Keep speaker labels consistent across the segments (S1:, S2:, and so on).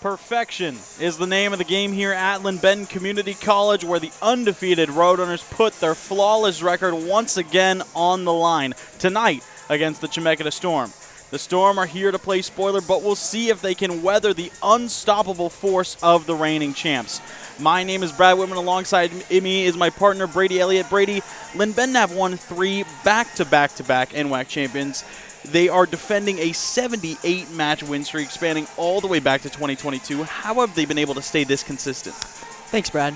S1: Perfection is the name of the game here at Linn-Benton Community College, where the undefeated Roadrunners put their flawless record once again on the line tonight against the Chemeketa Storm. The Storm are here to play spoiler, but we'll see if they can weather the unstoppable force of the reigning champs. My name is Brad Whitman. Alongside me is my partner, Brady Elliott. Brady, Linn-Benton have won 3 back-to-back-to-back NWAC champions. They are defending a 78-match win streak spanning all the way back to 2022. How have they been able to stay this consistent?
S2: Thanks, Brad.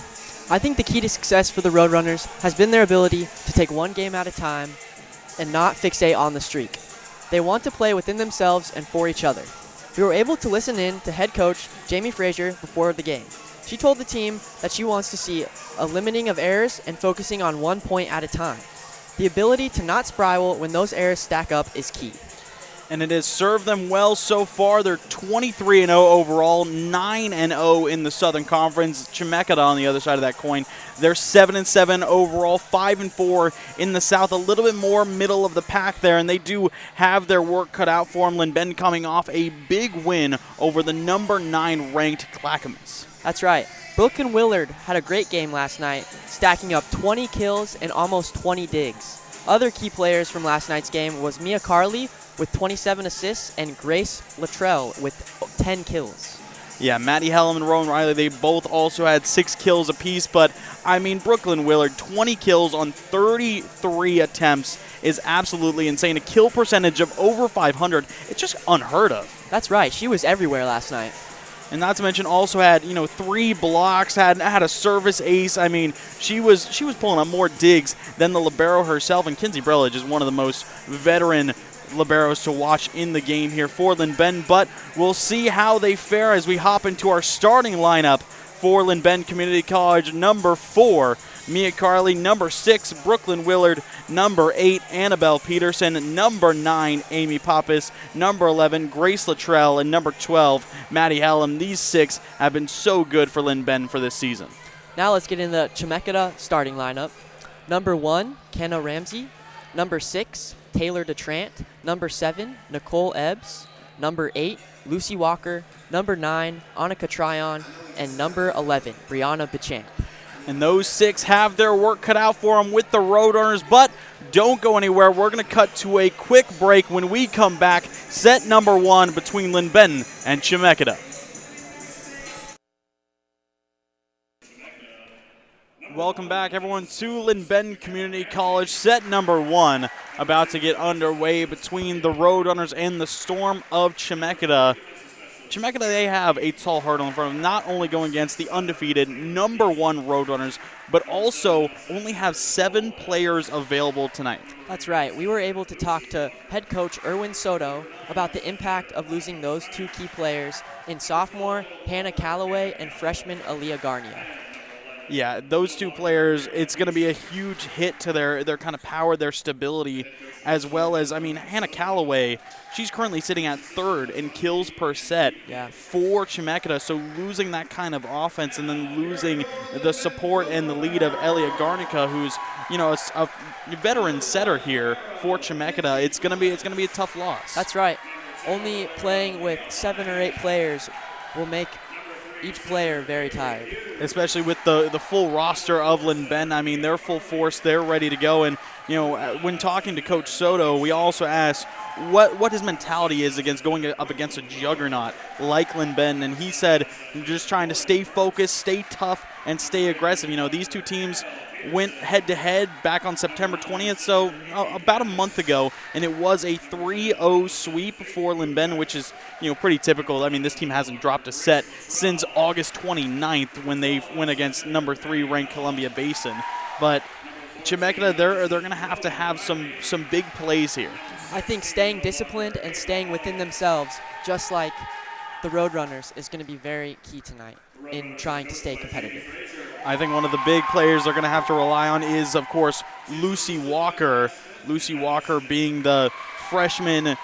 S2: I think the key to success for the Roadrunners has been their ability to take one game at a time and not fixate on the streak. They want to play within themselves and for each other. We were able to listen in to head coach Jamie Frazier before the game. She told the team that she wants to see a limiting of errors and focusing on 1 point at a time. The ability to not spiral when those errors stack up is key.
S1: And it has served them well so far. They're 23-0 overall, 9-0 in the Southern Conference. Chemeketa on the other side of that coin, they're 7-7 overall, 5-4 in the South. A little bit more middle of the pack there, and they do have their work cut out for them. Linn-Benton coming off a big win over the number 9 ranked Clackamas.
S2: That's right. Brooklyn Willard had a great game last night, stacking up 20 kills and almost 20 digs. Other key players from last night's game was Mia Carley with 27 assists and Grace Luttrell with 10 kills.
S1: Yeah, Maddie Hellum and Rowan Riley, they both also had 6 kills apiece, but I mean, Brooklyn Willard, 20 kills on 33 attempts is absolutely insane. A kill percentage of over 500, it's just unheard of.
S2: That's right, she was everywhere last night.
S1: And not to mention also had, 3 blocks, had a service ace. I mean, she was pulling up more digs than the libero herself, and Kinsey Brelage is one of the most veteran liberos to watch in the game here for Linn-Benton, but we'll see how they fare as we hop into our starting lineup for Linn-Benton Community College. Number 4, Mia Carley. Number 6, Brooklyn Willard. Number 8, Annabelle Peterson. Number 9, Amy Pappas. Number 11, Grace Luttrell. And number 12, Maddie Hellum. These 6 have been so good for Linn-Benton for this season.
S2: Now let's get in the Chemeketa starting lineup. Number 1, Kenna Ramsey. Number 6, Taylor DeTrant. Number 7, Nicole Ebbs. Number 8, Lucy Walker. Number 9, Annika Tryon. And number 11, Brianna Bichamp.
S1: And those 6 have their work cut out for them with the Roadrunners, but don't go anywhere. We're going to cut to a quick break. When we come back, set number 1 between Linn-Benton and Chemeketa. Welcome back, everyone, to Linn-Benton Community College. Set number 1 about to get underway between the Roadrunners and the Storm of Chemeketa. Chemeketa, they have a tall hurdle in front of them, not only going against the undefeated number 1 Roadrunners, but also only have 7 players available tonight.
S2: That's right. We were able to talk to head coach Erwin Soto about the impact of losing those 2 key players in sophomore Hannah Calloway and freshman Aaliyah Garnia.
S1: Yeah, those 2 players, it's going to be a huge hit to their kind of power, their stability, as well as, Hannah Calloway, she's currently sitting at 3rd in kills per set for Chemeketa. So losing that kind of offense and then losing the support and the lead of Elliott Garnica, who's, a veteran setter here for Chemeketa, it's going to be a tough loss.
S2: That's right. Only playing with 7 or 8 players will make each player very tired.
S1: Especially with the full roster of Linn-Benton. They're full force. They're ready to go. And, when talking to Coach Soto, we also asked what his mentality is against going up against a juggernaut like Linn-Benton. And he said just trying to stay focused, stay tough, and stay aggressive. These 2 teams went head-to-head back on September 20th, so about a month ago, and it was a 3-0 sweep for Linn-Benton, which is pretty typical. This team hasn't dropped a set since August 29th when they went against number 3 ranked Columbia Basin. But Chemeketa, they're going to have some big plays here.
S2: I think staying disciplined and staying within themselves, just like the Roadrunners, is going to be very key tonight in trying to stay competitive.
S1: I think one of the big players they're going to have to rely on is, of course, Lucy Walker. Lucy Walker being the freshman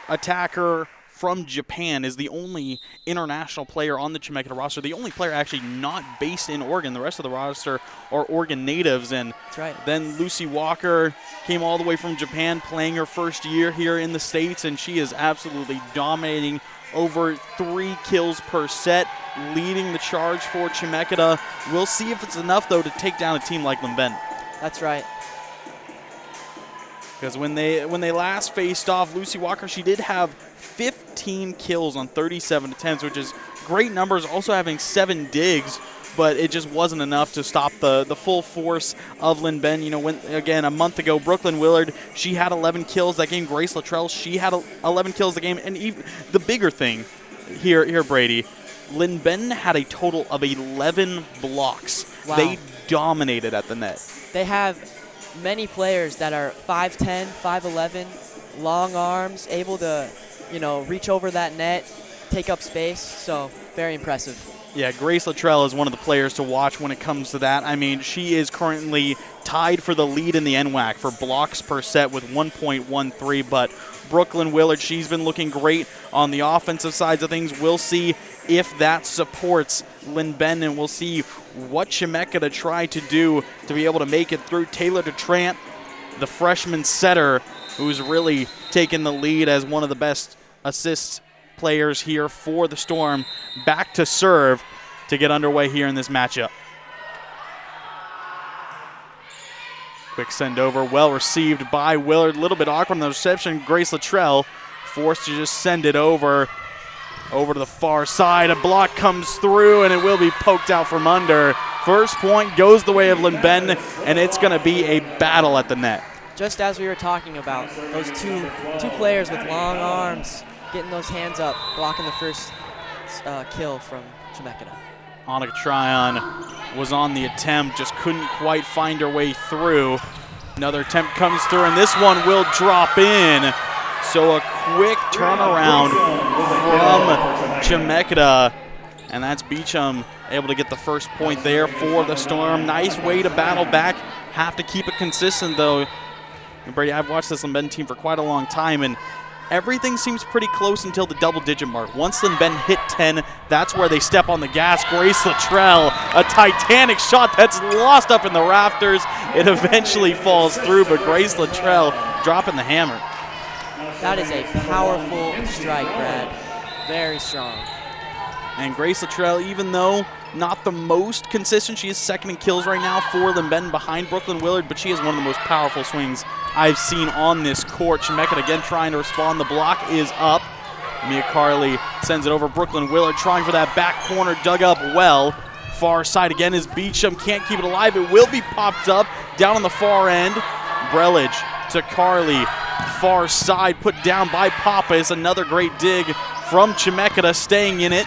S1: attacker from Japan, is the only international player on the Chemeketa roster, the only player actually not based in Oregon. The rest of the roster are Oregon natives. And
S2: that's right.
S1: Then Lucy Walker came all the way from Japan, playing her first year here in the States, and she is absolutely dominating over 3 kills per set, leading the charge for Chemeketa. We'll see if it's enough, though, to take down a team like Lynn.
S2: That's right.
S1: Because when they last faced off, Lucy Walker, she did have 15 kills on 37 attempts, which is great numbers, also having 7 digs, but it just wasn't enough to stop the full force of Lynn Ben. You know, again, a month ago, Brooklyn Willard, she had 11 kills that game. Grace Luttrell, she had 11 kills the game. And even the bigger thing here, Brady, Lynn Ben had a total of 11 blocks.
S2: Wow.
S1: They dominated at the net.
S2: They have many players that are 5'10", 5'11", long arms, able to, you know, reach over that net, take up space. So very impressive.
S1: Yeah, Grace Luttrell is one of the players to watch when it comes to that. I mean, she is currently tied for the lead in the NWAC for blocks per set with 1.13, but Brooklyn Willard, she's been looking great on the offensive sides of things. We'll see if that supports Lynn Ben, and we'll see what Chemeketa try to do to be able to make it through. Taylor DeTrant, the freshman setter, who's really taken the lead as one of the best assist players here for the Storm, back to serve to get underway here in this matchup. Quick send over, well received by Willard. A little bit awkward in the reception. Grace Luttrell forced to just send it over to the far side. A block comes through, and it will be poked out from under. First point goes the way of Lynn Ben, and it's going to be a battle at the net.
S2: Just as we were talking about, those two players with long arms getting those hands up, blocking the first kill from Chemeketa.
S1: Annika Tryon was on the attempt, just couldn't quite find her way through. Another attempt comes through, and this one will drop in. So a quick turnaround from Chemeketa, and that's Beecham able to get the first point there for the Storm. Nice way to battle back. Have to keep it consistent, though. And Brady, I've watched this Lynn Ben team for quite a long time, and everything seems pretty close until the double-digit mark. Once Lynn Ben hit 10, that's where they step on the gas. Grace Luttrell, a titanic shot that's lost up in the rafters. It eventually falls through, but Grace Luttrell dropping the hammer.
S2: That is a powerful strike, Brad. Very strong.
S1: And Grace Luttrell, even though not the most consistent, she is second in kills right now for Lynn Ben behind Brooklyn Willard, but she has one of the most powerful swings I've seen on this court. Chemeketa again trying to respond. The block is up. Mia Carley sends it over. Brooklyn Willard trying for that back corner, dug up well. Far side again is Beecham, can't keep it alive. It will be popped up down on the far end. Brelage to Carley. Far side put down by Pappas. Another great dig from Chemeketa, staying in it.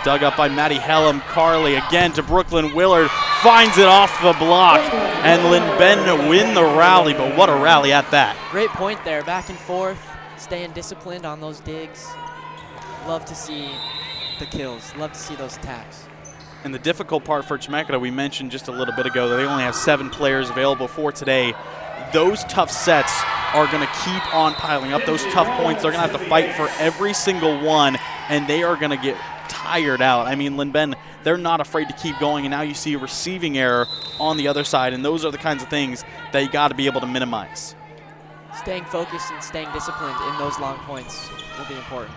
S1: Dug up by Maddie Hellam. Carley again to Brooklyn Willard. Finds it off the block. And Lynn Ben win the rally, but what a rally at that.
S2: Great point there. Back and forth. Staying disciplined on those digs. Love to see the kills. Love to see those attacks.
S1: And the difficult part for Chemeketa, we mentioned just a little bit ago that they only have 7 players available for today. Those tough sets are going to keep on piling up. Those tough points, they're going to have to fight for every single one, and they are going to get tired out. I mean, Lynn Ben, they're not afraid to keep going, and now you see a receiving error on the other side, and those are the kinds of things that you got to be able to minimize.
S2: Staying focused and staying disciplined in those long points will be important.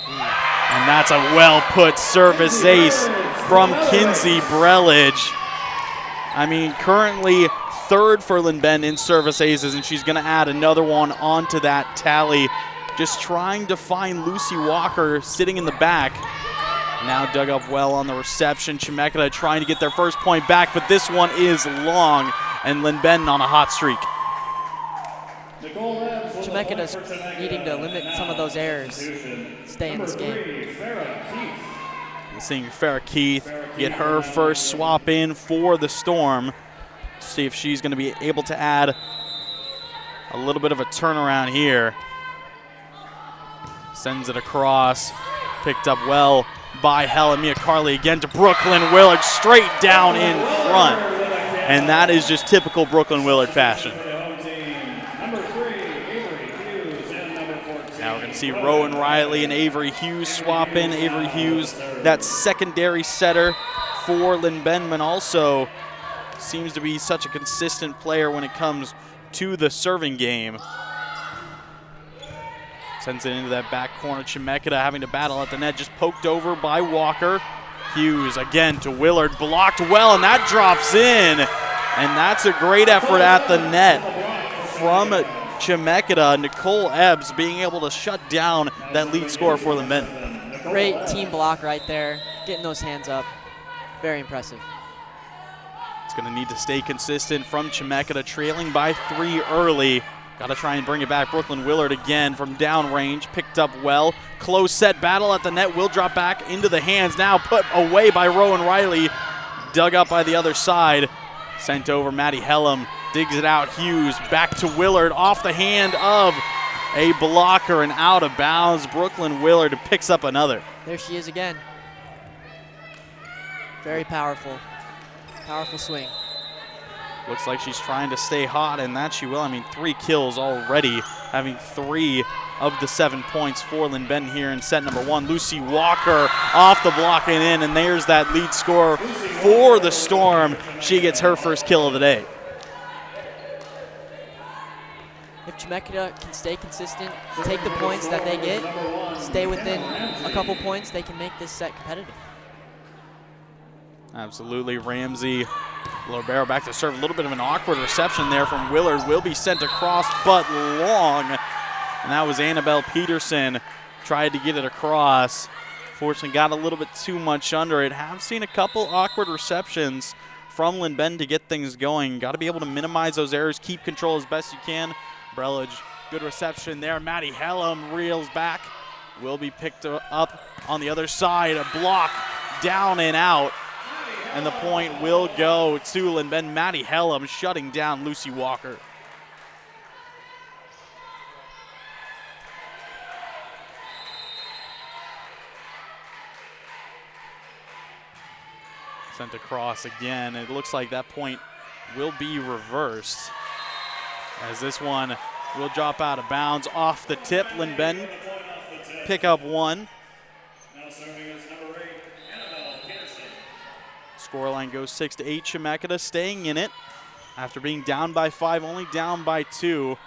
S1: And that's a well-put service ace from Kinsey Brelage. I mean, currently third for Lynn Ben in service aces, and she's going to add another one onto that tally. Just trying to find Lucy Walker sitting in the back. Now dug up well on the reception. Chemeketa trying to get their first point back, but this one is long, and Lynn Ben on a hot streak.
S2: Chemeketa's needing to limit some of those errors, stay in this game.
S1: Seeing Farrah Keith get her first swap in for the Storm. See if she's going to be able to add a little bit of a turnaround here. Sends it across. Picked up well by Helen. Mia Carley again to Brooklyn Willard, straight down in front. And that is just typical Brooklyn Willard fashion. Now we're going to see Rowan Riley and Avery Hughes swap in. Avery Hughes, that secondary setter for Lynn Ben, also seems to be such a consistent player when it comes to the serving game. Sends it into that back corner. Chemeketa having to battle at the net, just poked over by Walker. Hughes again to Willard, blocked well, and that drops in. And that's a great effort at the net from Chemeketa. Nicole Ebbs being able to shut down that lead scorer for the men.
S2: Great team block right there, getting those hands up. Very impressive.
S1: It's going to need to stay consistent from Chemeketa, trailing by 3 early. Got to try and bring it back. Brooklyn Willard again from downrange, picked up well. Close set battle at the net, will drop back into the hands. Now put away by Rowan Riley, dug up by the other side. Sent over Maddie Hellam, digs it out. Hughes back to Willard, off the hand of a blocker and out of bounds. Brooklyn Willard picks up another.
S2: There she is again. Very powerful. Powerful swing.
S1: Looks like she's trying to stay hot, and that she will. I mean, 3 kills already, having 3 of the 7 points for Lynn Benton here in set number 1. Lucy Walker off the block and in, and there's that lead scorer for the Storm. She gets her first kill of the day.
S2: If Chemeketa can stay consistent, take the points that they get, stay within a couple points, they can make this set competitive.
S1: Absolutely. Ramsey Lobero back to serve. A little bit of an awkward reception there from Willard. Will be sent across, but long. And that was Annabelle Peterson. Tried to get it across. Fortunately, got a little bit too much under it. Have seen a couple awkward receptions from Lynn Benton to get things going. Got to be able to minimize those errors, keep control as best you can. Brelage, good reception there. Maddie Hellam reels back. Will be picked up on the other side. A block down and out. And the point will go to Lynn Benton. Maddie Hellam shutting down Lucy Walker. Sent across again. It looks like that point will be reversed, as this one will drop out of bounds off the tip. Lynn Benton pick up 1. Scoreline goes 6-8. Chemeketa staying in it after being down by 5, only down by 2.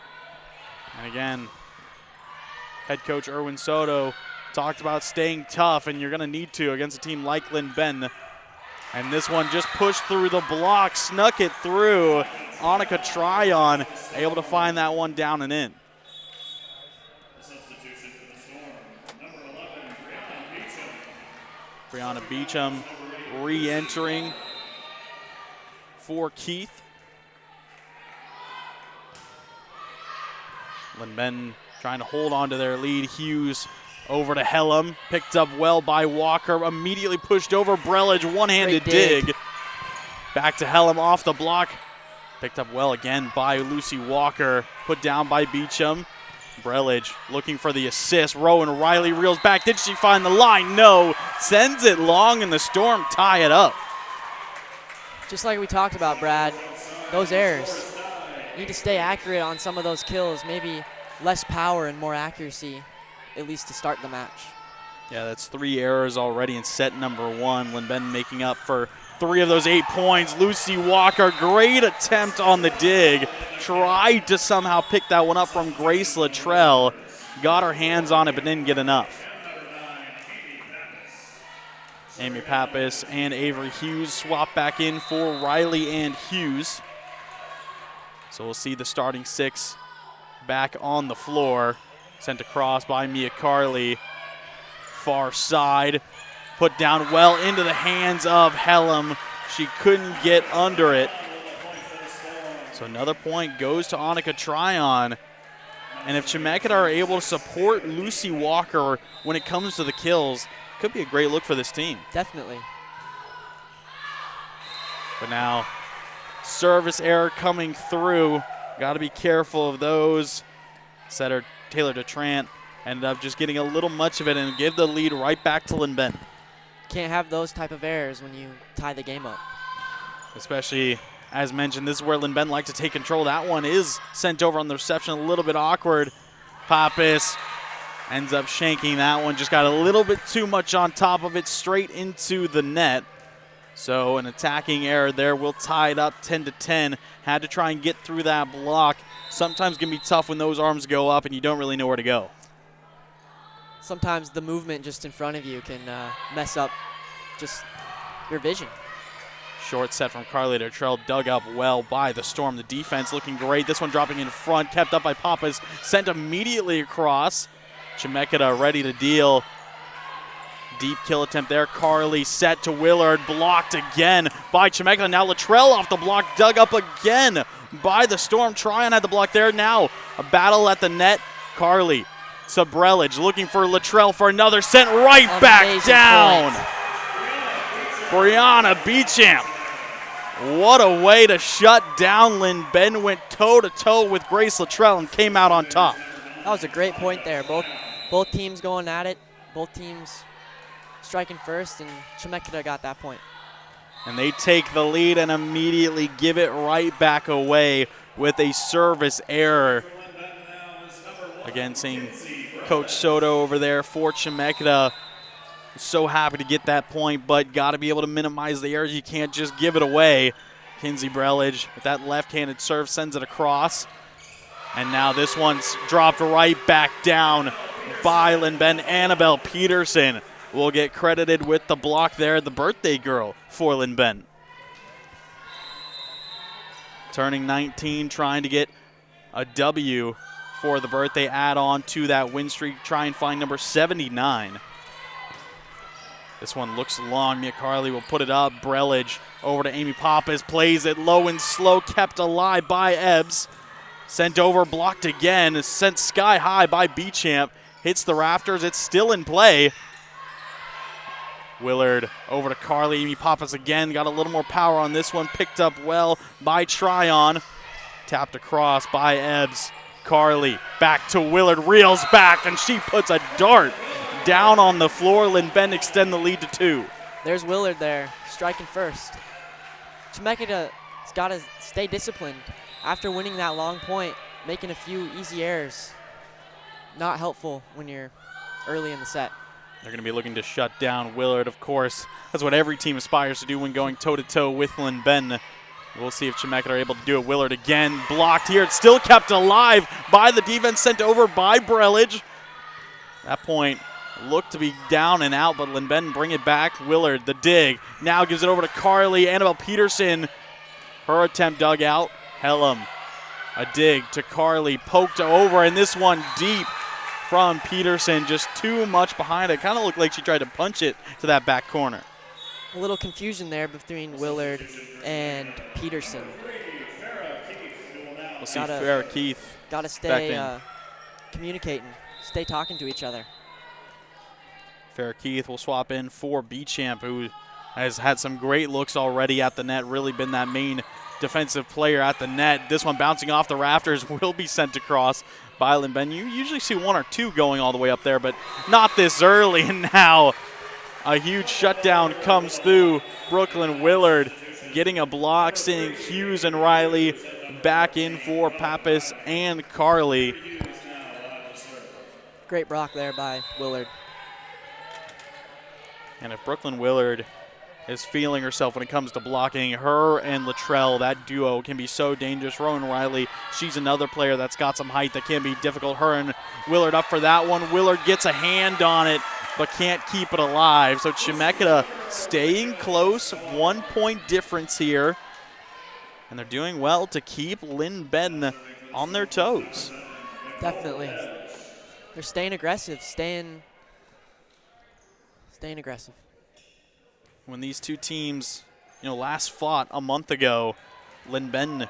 S1: And again, head coach Erwin Soto talked about staying tough, and you're going to need to against a team like Lynn Benton. And this one just pushed through the block, snuck it through. Annika Tryon able to find that one down and in. Brianna Beecham re-entering for Keith. Lynn Benton trying to hold on to their lead. Hughes over to Hellam, picked up well by Walker, immediately pushed over Brelage, one-handed dig. Back to Hellam off the block, picked up well again by Lucy Walker, put down by Beecham. Brelage looking for the assist. Rowan Riley reels back. Did she find the line? No. Sends it long, and the Storm tie it up.
S2: Just like we talked about, Brad, those errors. Need to stay accurate on some of those kills. Maybe less power and more accuracy, at least to start the match.
S1: Yeah, that's 3 errors already in set number 1. Lynn Benton making up for 3 of those 8 points. Lucy Walker, great attempt on the dig. Tried to somehow pick that one up from Grace Luttrell. Got her hands on it, but didn't get enough. Amy Pappas and Avery Hughes swap back in for Riley and Hughes. So we'll see the starting 6 back on the floor. Sent across by Mia Carley. Far side. Put down well into the hands of Hellam. She couldn't get under it. So another point goes to Annika Tryon. And if Chemeketa are able to support Lucy Walker when it comes to the kills, could be a great look for this team.
S2: Definitely.
S1: But now, service error coming through. Got to be careful of those. Setter Taylor DeTrant ended up just getting a little much of it and give the lead right back to Lynn Benton.
S2: Can't have those type of errors when you tie the game up.
S1: Especially, as mentioned, this is where Lynn Benton like to take control. That one is sent over on the reception, a little bit awkward. Pappas ends up shanking that one. Just got a little bit too much on top of it, straight into the net. So an attacking error there. We'll tie it up 10-10. Had to try and get through that block. Sometimes can be tough when those arms go up and you don't really know where to go.
S2: sometimes the movement just in front of you can mess up just your vision.
S1: Short set from Carly Luttrell, dug up well by the Storm. The defense looking great. This one dropping in front, kept up by Pappas, sent immediately across. Chemeketa ready to deal. Deep kill attempt there. Carly set to Willard, blocked again by Chemeketa. Now Luttrell off the block, dug up again by the Storm. Tryon had the block there. Now a battle at the net. Carly, Sabrelage looking for Luttrell for another, sent right back down. Brianna Beauchamp. What a way to shut down Lynn Ben. Went toe-to-toe with Grace Luttrell and came out on top.
S2: That was a great point there. Both teams going at it. Both teams striking first, and Chemeketa got that point.
S1: And they take the lead and immediately give it right back away with a service error. Again, seeing Coach Soto over there for Chemeketa. So happy to get that point, but got to be able to minimize the errors. You can't just give it away. Kinsey Brelage with that left-handed serve sends it across. And now this one's dropped right back down by Lynn Ben. Annabelle Peterson will get credited with the block there, the birthday girl for Lynn Ben. Turning 19, trying to get a W for the birthday add-on to that win streak. Try and find number 79. This one looks long. Mia Carly will put it up. Brelage over to Amy Pappas. Plays it low and slow. Kept alive by Ebbs. Sent over, blocked again. Sent sky high by Beauchamp. Hits the rafters. It's still in play. Willard over to Carly. Amy Pappas again. Got a little more power on this one. Picked up well by Tryon. Tapped across by Ebbs. Carly back to Willard. Reels back, and she puts a dart down on the floor. Lynn Ben extend the lead to 2.
S2: There's Willard there, striking first. Chemeketa's got to stay disciplined. After winning that long point, making a few easy errors, not helpful when you're early in the set.
S1: They're going to be looking to shut down Willard, of course. That's what every team aspires to do when going toe-to-toe with Lynn Ben. We'll see if Chemeketa are able to do it. Willard again, blocked here. It's still kept alive by the defense, sent over by Brelage. That point looked to be down and out, but Lynn Ben bring it back. Willard, the dig, now gives it over to Carly. Annabelle Peterson, her attempt dug out. Hellam, a dig to Carly, poked over, and this one deep from Peterson, just too much behind it. Kind of looked like she tried to punch it to that back corner.
S2: A little confusion there between Willard and Peterson.
S1: We'll see Farrah Keith.
S2: Got to stay communicating, stay talking to each other.
S1: Farrah Keith will swap in for Beauchamp, who has had some great looks already at the net, really been that main defensive player at the net. This one bouncing off the rafters will be sent across by Lynn Ben. You usually see one or two going all the way up there, but not this early. And now a huge shutdown comes through. Brooklyn Willard getting a block, seeing Hughes and Riley back in for Pappas and Carly.
S2: Great block there by Willard.
S1: And if Brooklyn Willard is feeling herself when it comes to blocking, her and Luttrell, that duo can be so dangerous. Rowan Riley, she's another player that's got some height that can be difficult. Her and Willard up for that one. Willard gets a hand on it, but can't keep it alive. So Chemeketa staying close, 1 point difference here. And they're doing well to keep Lynn Ben on their toes.
S2: Definitely. They're staying aggressive, staying aggressive.
S1: When these two teams, last fought a month ago, Lynn Ben,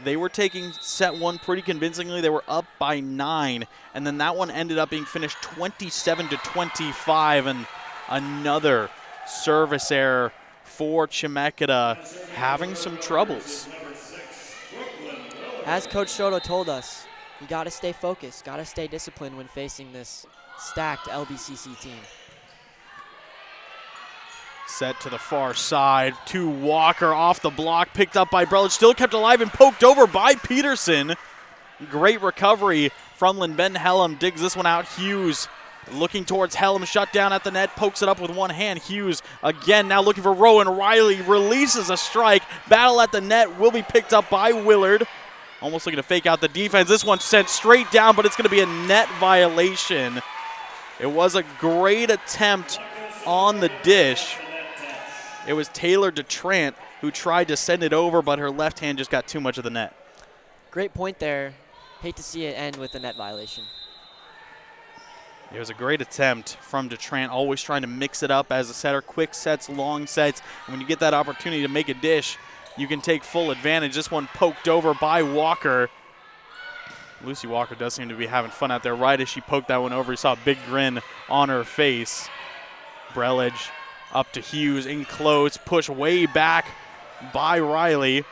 S1: they were taking set one pretty convincingly. They were up by 9, and then that one ended up being finished 27-25, and another service error for Chemeketa, having some troubles.
S2: As Coach Soto told us, you got to stay focused, got to stay disciplined when facing this stacked LBCC team.
S1: Set to the far side to Walker, off the block, picked up by Brelage, still kept alive and poked over by Peterson. Great recovery from Lynn Ben. Hellam digs this one out. Hughes looking towards Hellam, shut down at the net, pokes it up with one hand. Hughes again now looking for Rowan Riley, releases a strike. Battle at the net will be picked up by Willard. Almost looking to fake out the defense. This one sent straight down, but it's going to be a net violation. It was a great attempt on the dish. It was Taylor DeTrant who tried to send it over, but her left hand just got too much of the net.
S2: Great point there. Hate to see it end with a net violation.
S1: It was a great attempt from DeTrant, always trying to mix it up as a setter, quick sets, long sets. And when you get that opportunity to make a dish, you can take full advantage. This one poked over by Walker. Lucy Walker does seem to be having fun out there. Right as she poked that one over, you saw a big grin on her face. Brelage up to Hughes, in close, push way back by Riley.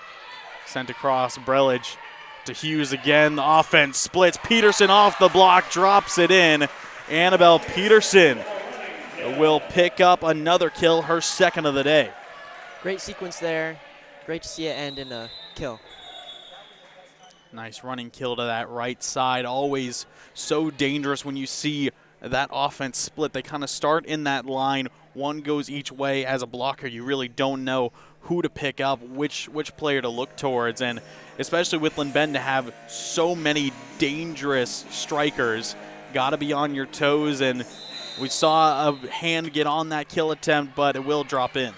S1: Sent across Brelage to Hughes again. The offense splits. Peterson off the block, drops it in. Annabelle Peterson will pick up another kill, her second of the day.
S2: Great sequence there. Great to see it end in a kill.
S1: Nice running kill to that right side. Always so dangerous when you see that offense split. They kind of start in that line. One goes each way. As a blocker, you really don't know who to pick up, which player to look towards. And especially with Lynn Ben to have so many dangerous strikers, got to be on your toes. And we saw a hand get on that kill attempt, but it will drop in.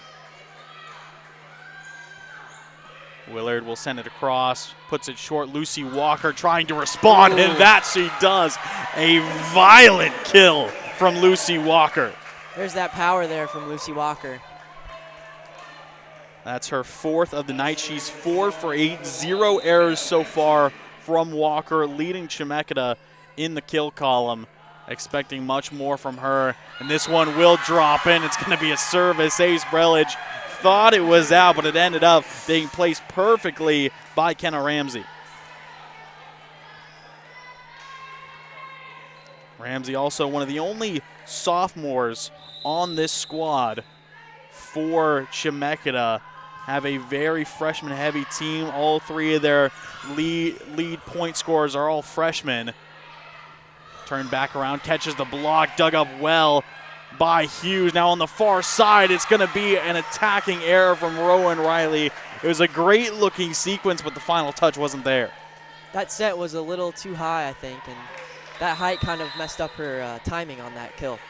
S1: Willard will send it across, puts it short. Lucy Walker trying to respond, and that she does. A violent kill from Lucy Walker.
S2: There's that power there from Lucy Walker.
S1: That's her fourth of the night. She's 4 for 8, 0 errors so far from Walker, leading Chemeketa in the kill column. Expecting much more from her, and this one will drop in. It's going to be a service. Ace Brelage thought it was out, but it ended up being placed perfectly by Kenna Ramsey. Ramsey also one of the only sophomores on this squad for Chemeketa. Have a very freshman-heavy team. All three of their lead point scorers are all freshmen. Turned back around, catches the block, dug up well by Hughes. Now on the far side, it's going to be an attacking error from Rowan Riley. It was a great-looking sequence, but the final touch wasn't there.
S2: That set was a little too high, I think, and that height kind of messed up her timing on that kill.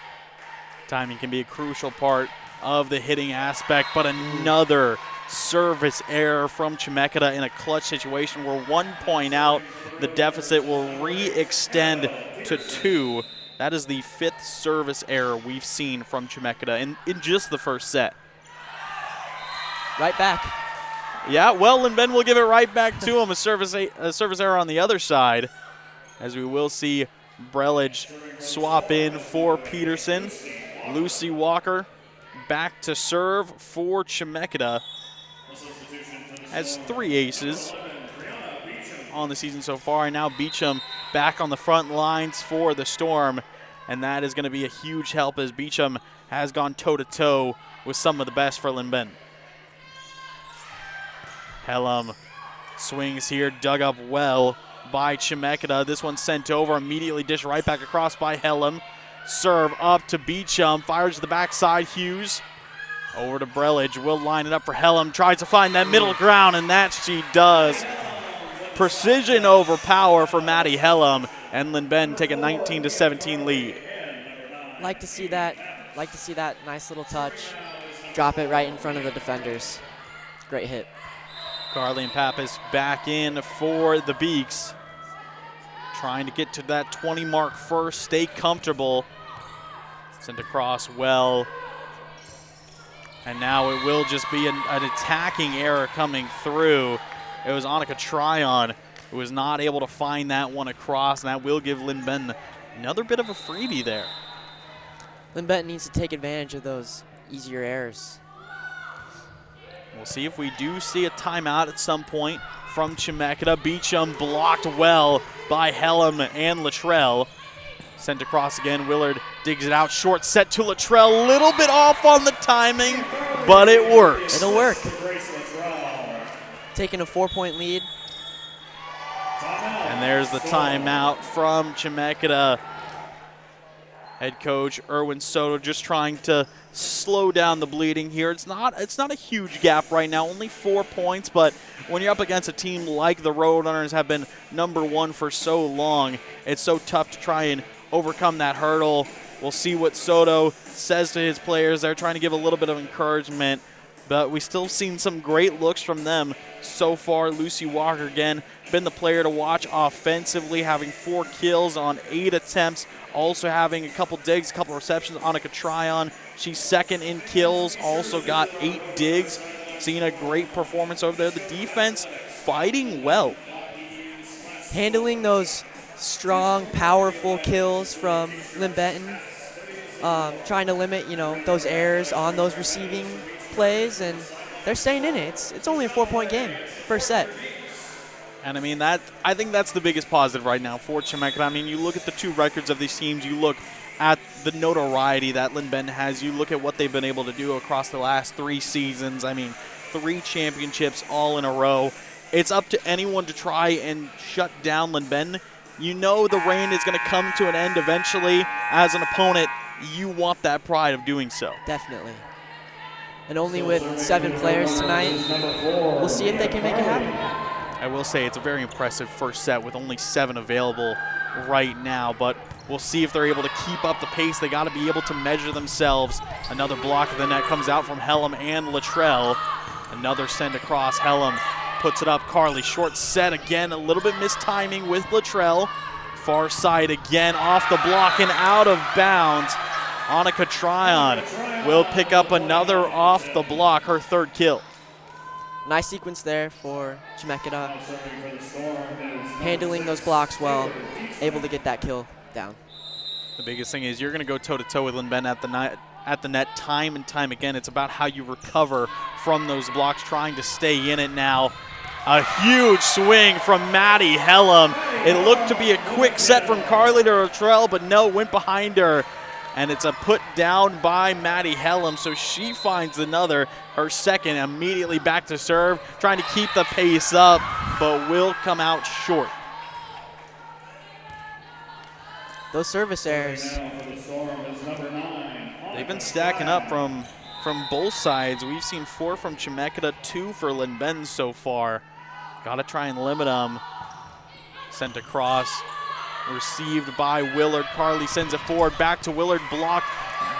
S1: Timing can be a crucial part of the hitting aspect, but another service error from Chemeketa in a clutch situation. We're 1 point out. The deficit will re-extend to 2. That is the 5th service error we've seen from Chemeketa in just the first set.
S2: Right back.
S1: Yeah, well, and Ben will give it right back to him. A service error on the other side, as we will see Brelage swap in for Peterson. Lucy Walker back to serve for Chemeketa. Has 3 aces on the season so far, and now Beecham back on the front lines for the Storm, and that is going to be a huge help as Beecham has gone toe-to-toe with some of the best for Lynn Ben. Hellam swings here, dug up well by Chemeketa. This one sent over, immediately dished right back across by Hellam. Serve up to Beecham, fires to the backside, Hughes. Over to Brelage, will line it up for Hellam, tries to find that middle ground, and that she does. Precision over power for Maddie Hellam, and Lynn Ben take a 19-17 lead.
S2: Like to see that. Like to see that nice little touch. Drop it right in front of the defenders. Great hit.
S1: Carly and Pappas back in for the Beaks. Trying to get to that 20 mark first, stay comfortable. Sent across well. And now it will just be an attacking error coming through. It was Annika Tryon who was not able to find that one across, and that will give Lynn Ben another bit of a freebie there.
S2: Lynn Ben needs to take advantage of those easier errors.
S1: We'll see if we do see a timeout at some point from Chemeketa. Beecham blocked well by Hellam and Luttrell. Sent across again. Willard digs it out. Short set to Luttrell. Little bit off on the timing, but it works.
S2: It'll work. Taking a 4-point lead.
S1: And there's the timeout from Chemeketa. Head coach Erwin Soto just trying to slow down the bleeding here. It's not a huge gap right now, only 4 points, but when you're up against a team like the Roadrunners have been #1 for so long, it's so tough to try and overcome that hurdle. We'll see what Soto says to his players. They're trying to give a little bit of encouragement, but we still seen some great looks from them so far. Lucy Walker, again, been the player to watch offensively, having 4 kills on 8 attempts, also having a couple digs, a couple receptions. Annika Tryon, she's second in kills, also got 8 digs. Seeing a great performance over there. The defense fighting well.
S2: Handling those strong, powerful kills from Lynn Benton, trying to limit, those errors on those receiving plays, and they're staying in it. It's only a 4-point game, first set.
S1: And I mean, I think that's the biggest positive right now for Chemeketa. I mean, you look at the 2 records of these teams, you look at the notoriety that Lynn Benton has, you look at what they've been able to do across the last 3 seasons. I mean, 3 championships all in a row. It's up to anyone to try and shut down Lynn Benton. You know the reign is going to come to an end eventually. As an opponent, you want that pride of doing so.
S2: Definitely. And only with 7 players tonight, we'll see if they can make it happen.
S1: I will say it's a very impressive first set with only 7 available right now, but we'll see if they're able to keep up the pace. They got to be able to measure themselves. Another block of the net comes out from Hellam and Luttrell. Another send across. Hellam puts it up. Carly, short set again. A little bit mistiming with Luttrell. Far side again, off the block and out of bounds. Annika Tryon will pick up another off the block, her 3rd kill.
S2: Nice sequence there for Chemeketa. Handling those blocks well, able to get that kill down.
S1: The biggest thing is you're going to go toe-to-toe with Lynn Benton at the net time and time again. It's about how you recover from those blocks, trying to stay in it now. A huge swing from Maddie Hellam. It looked to be a quick set from Carly to Luttrell, but no, went behind her. And it's a put down by Maddie Hellam, so she finds another, her 2nd, immediately back to serve, trying to keep the pace up, but will come out short.
S2: Those service errors.
S1: They've been stacking up from both sides. We've seen 4 from Chemeketa, 2 for Lynn Benton so far. Got to try and limit them. Sent across. Received by Willard. Carly sends it forward. Back to Willard. Blocked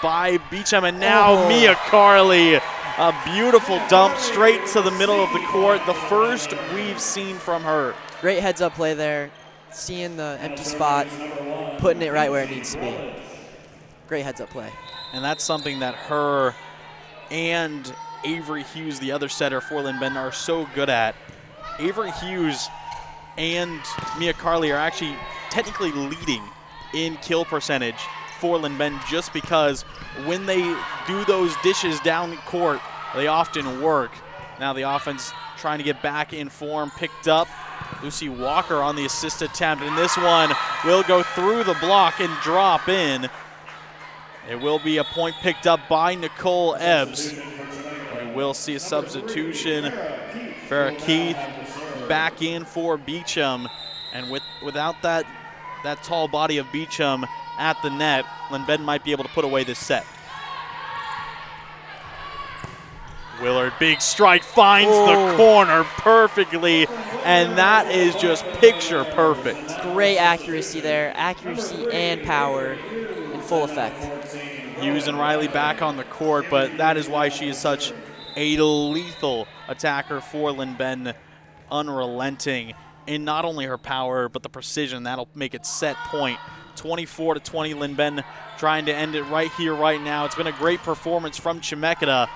S1: by Beecham. And now Mia Carly. A beautiful dump straight to the middle of the court. The first we've seen from her.
S2: Great heads-up play there. Seeing the empty spot, putting it right where it needs to be. Great heads-up play.
S1: And that's something that her and Avery Hughes, the other setter for Lynn Benton, are so good at. Avery Hughes and Mia Carly are actually technically leading in kill percentage for Lynn Benton, just because when they do those dishes down court, they often work. Now the offense trying to get back in form, picked up. Lucy Walker on the assist attempt, and this one will go through the block and drop in. It will be a point picked up by Nicole Ebbs. We will see a substitution. Farrah Keith back in for Beecham, and without that tall body of Beecham at the net, Lynn Benton might be able to put away this set. Willard, big strike, finds the corner perfectly, and that is just picture perfect.
S2: Great accuracy there, accuracy and power in full effect.
S1: Hughes and Riley back on the court, but that is why she is such a lethal attacker for Lynn Benton, unrelenting in not only her power, but the precision. That'll make it set point. 24-20, Lynn Benton trying to end it right here, right now. It's been a great performance from Chemeketa.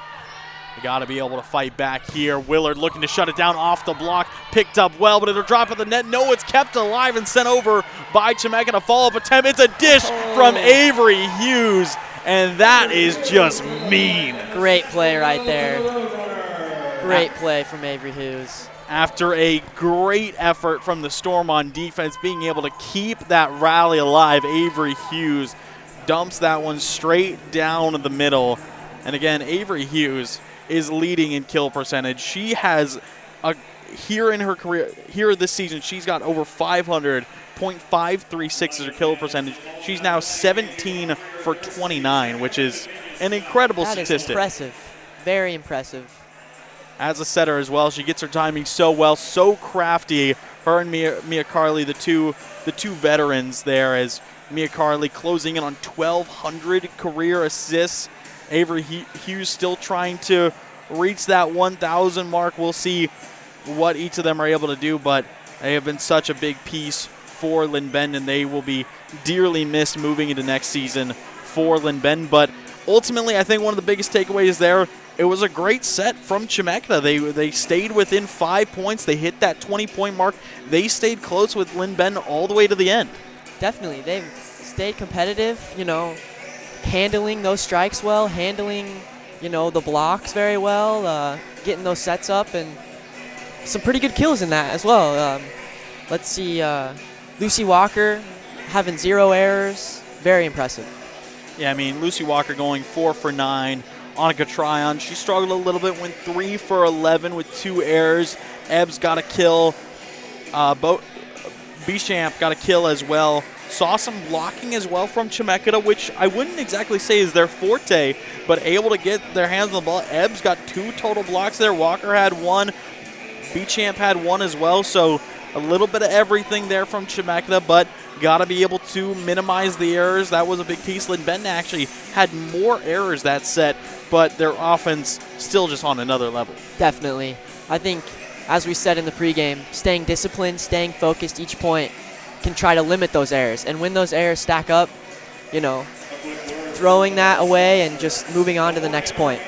S1: We got to be able to fight back here. Willard looking to shut it down off the block. Picked up well, but it'll drop at the net. No, it's kept alive and sent over by Chemeketa. Follow-up attempt. It's a dish from Avery Hughes, and that is just mean.
S2: Great play right there. Great play from Avery Hughes.
S1: After a great effort from the Storm on defense, being able to keep that rally alive, Avery Hughes dumps that one straight down the middle. And again, Avery Hughes is leading in kill percentage. She has, here in her career, here this season, she's got over 500, .536 is her kill percentage. She's now 17 for 29, which is an incredible statistic.
S2: That is impressive. Very impressive.
S1: As a setter as well, she gets her timing so well, so crafty. Her and Mia Carly, the two veterans there, as Mia Carley closing in on 1,200 career assists. Avery Hughes still trying to reach that 1,000 mark. We'll see what each of them are able to do, but they have been such a big piece for Linn Bend, and they will be dearly missed moving into next season for Linn Bend. But ultimately, I think one of the biggest takeaways there, it was a great set from Chemeketa. They stayed within 5 points. They hit that 20-point mark. They stayed close with Linn Bend all the way to the end. Definitely.
S2: They've stayed competitive, handling those strikes well, handling, the blocks very well, getting those sets up, and some pretty good kills in that as well. Let's see, Lucy Walker having 0 errors. Very impressive.
S1: Yeah, I mean, Lucy Walker going 4 for 9. Annika Tryon, she struggled a little bit, went 3 for 11 with 2 errors. Ebbs got a kill. Beauchamp got a kill as well. Saw some blocking as well from Chemeketa, which I wouldn't exactly say is their forte, but able to get their hands on the ball. Ebbs got 2 total blocks there. Walker had 1. Beauchamp had 1 as well, so a little bit of everything there from Chemeketa, but got to be able to minimize the errors. That was a big piece. Linn Bend actually had more errors that set, but their offense still just on another level.
S2: Definitely. I think, as we said in the pregame, staying disciplined, staying focused each point can try to limit those errors. And when those errors stack up, throwing that away and just moving on to the next point.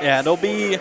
S1: Yeah, it'll be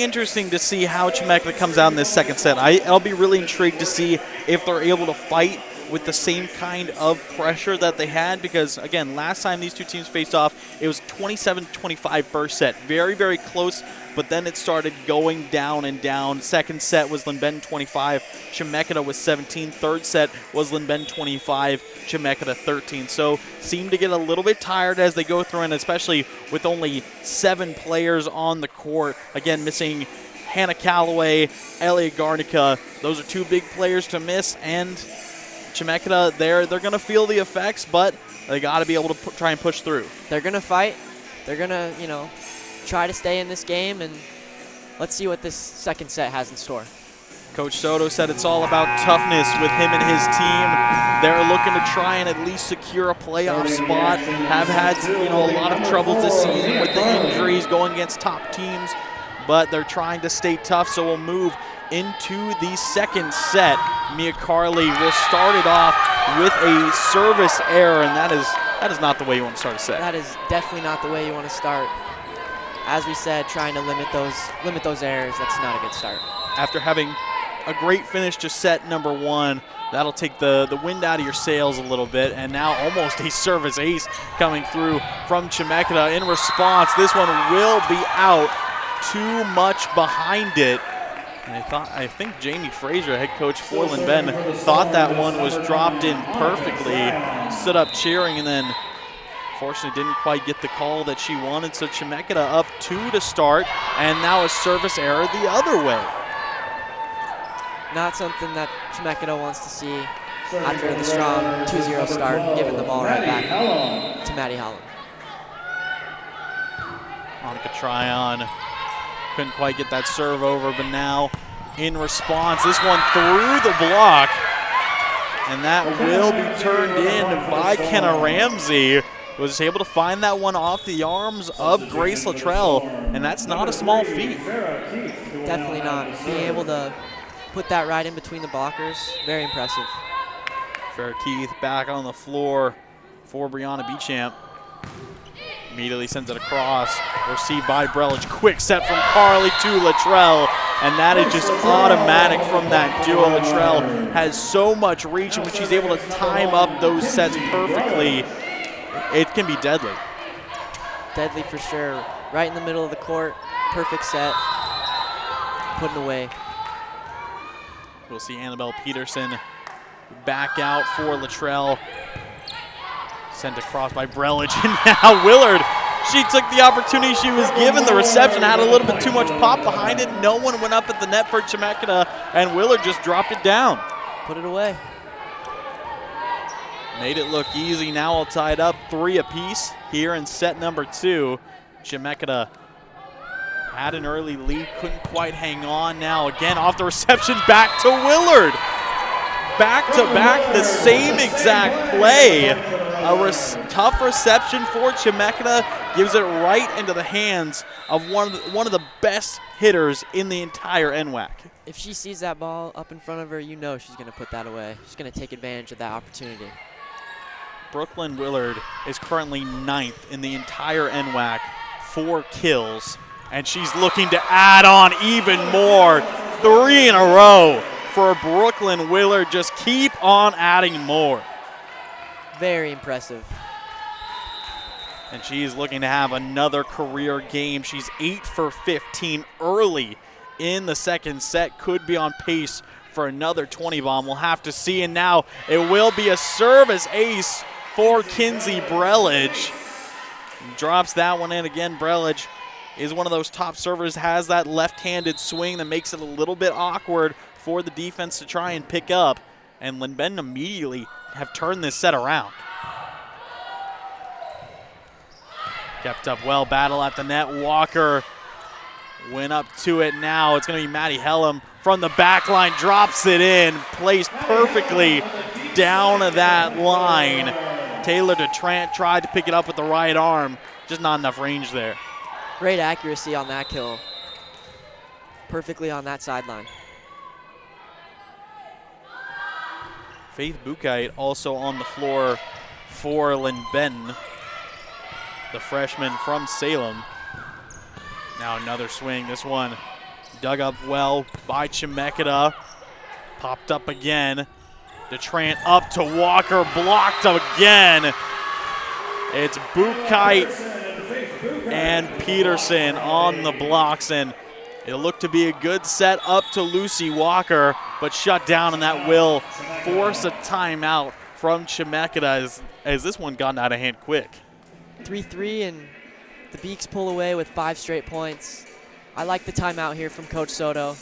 S1: interesting to see how Chemeketa comes out in this second set. I'll be really intrigued to see if they're able to fight with the same kind of pressure that they had, because, again, last time these two teams faced off, it was 27-25 first set. Very, very close, but then it started going down and down. Second set was Linn Bend 25, Chemeketa was 17. Third set was Linn Bend 25, Chemeketa 13. So seemed to get a little bit tired as they go through, and especially with only 7 players on the court. Again, missing Hannah Calloway, Elliott Garnica. Those are 2 big players to miss, and Chemeketa, they're going to feel the effects, but they got to be able to try and push through.
S2: They're going to fight. They're going to, try to stay in this game, and let's see what this second set has in store.
S1: Coach Soto said it's all about toughness with him and his team. They're looking to try and at least secure a playoff spot. Have had, a lot of troubles this season with the injuries going against top teams, but they're trying to stay tough, so we'll move into the second set. Mia Carley will start it off with a service error, and that is not the way you want to start a set.
S2: That is definitely not the way you want to start. As we said, trying to limit those errors, that's not a good start.
S1: After having a great finish to set number 1, that'll take the wind out of your sails a little bit, and now almost a service ace coming through from Chemeketa. In response, this one will be out. Too much behind it. And I think Jamie Fraser, head coach for Linn Bend, thought that one was dropped in perfectly, stood up cheering, and then fortunately didn't quite get the call that she wanted. So Chemeketa up 2 to start, and now a service error the other way.
S2: Not something that Chemeketa wants to see after the strong 2-0 start, giving the ball right back to Maddie Holland.
S1: Annika Tryon couldn't quite get that serve over, but now in response, this one through the block, and that will be turned in by Kenna Ramsey. Was able to find that one off the arms of Grace Luttrell, and that's not a small feat.
S2: Definitely not. Being able to put that right in between the blockers, very impressive.
S1: Farrah Keith back on the floor for Brianna Beauchamp. Immediately sends it across, received by Brelich. Quick set from Carley to Luttrell, and that is just automatic from that duo. Luttrell has so much reach, and when she's able to time up those sets perfectly, it can be deadly.
S2: Deadly for sure. Right in the middle of the court, perfect set, putting away.
S1: We'll see Annabelle Peterson back out for Luttrell. Sent across by Brelich, and now Willard. She took the opportunity she was given. The reception had a little bit too much pop behind it. No one went up at the net for Chemeketa, and Willard just dropped it down.
S2: Put it away.
S1: Made it look easy. Now all tied up 3 apiece here in set number 2. Chemeketa had an early lead, couldn't quite hang on. Now again off the reception, back to Willard. back-to-back, the same exact play. A tough reception for Chemeketa, gives it right into the hands of one of the best hitters in the entire NWAC.
S2: If she sees that ball up in front of her, you know she's going to put that away. She's going to take advantage of that opportunity.
S1: Brooklyn Willard is currently 9th in the entire NWAC, 4 kills, and she's looking to add on even more. 3 in a row for Brooklyn Willard. Just keep on adding more.
S2: Very impressive.
S1: And she's looking to have another career game. She's 8 for 15 early in the second set. Could be on pace for another 20 bomb. We'll have to see. And now it will be a service ace for Kinsey Brelage. Drops that one in again. Brelage is one of those top servers, has that left-handed swing that makes it a little bit awkward for the defense to try and pick up. And Lynn immediately have turned this set around. Kept up well, battle at the net. Walker went up to it now. It's going to be Maddie Hellum from the back line, drops it in, placed perfectly down that line. Taylor DeTrant tried to pick it up with the right arm, just not enough range there.
S2: Great accuracy on that kill. Perfectly on that sideline.
S1: Faith Bukite also on the floor for Lynn Ben, the freshman from Salem. Now another swing. This one dug up well by Chemeketa. Popped up again. DeTrant up to Walker, blocked again. It's Bukite and Peterson on the blocks, and it looked to be a good set up to Lucy Walker, but shut down, and that will force a timeout from Chemeketa as this one got out of hand quick.
S2: 3-3, and the Beaks pull away with 5 straight points. I like the timeout here from Coach Soto.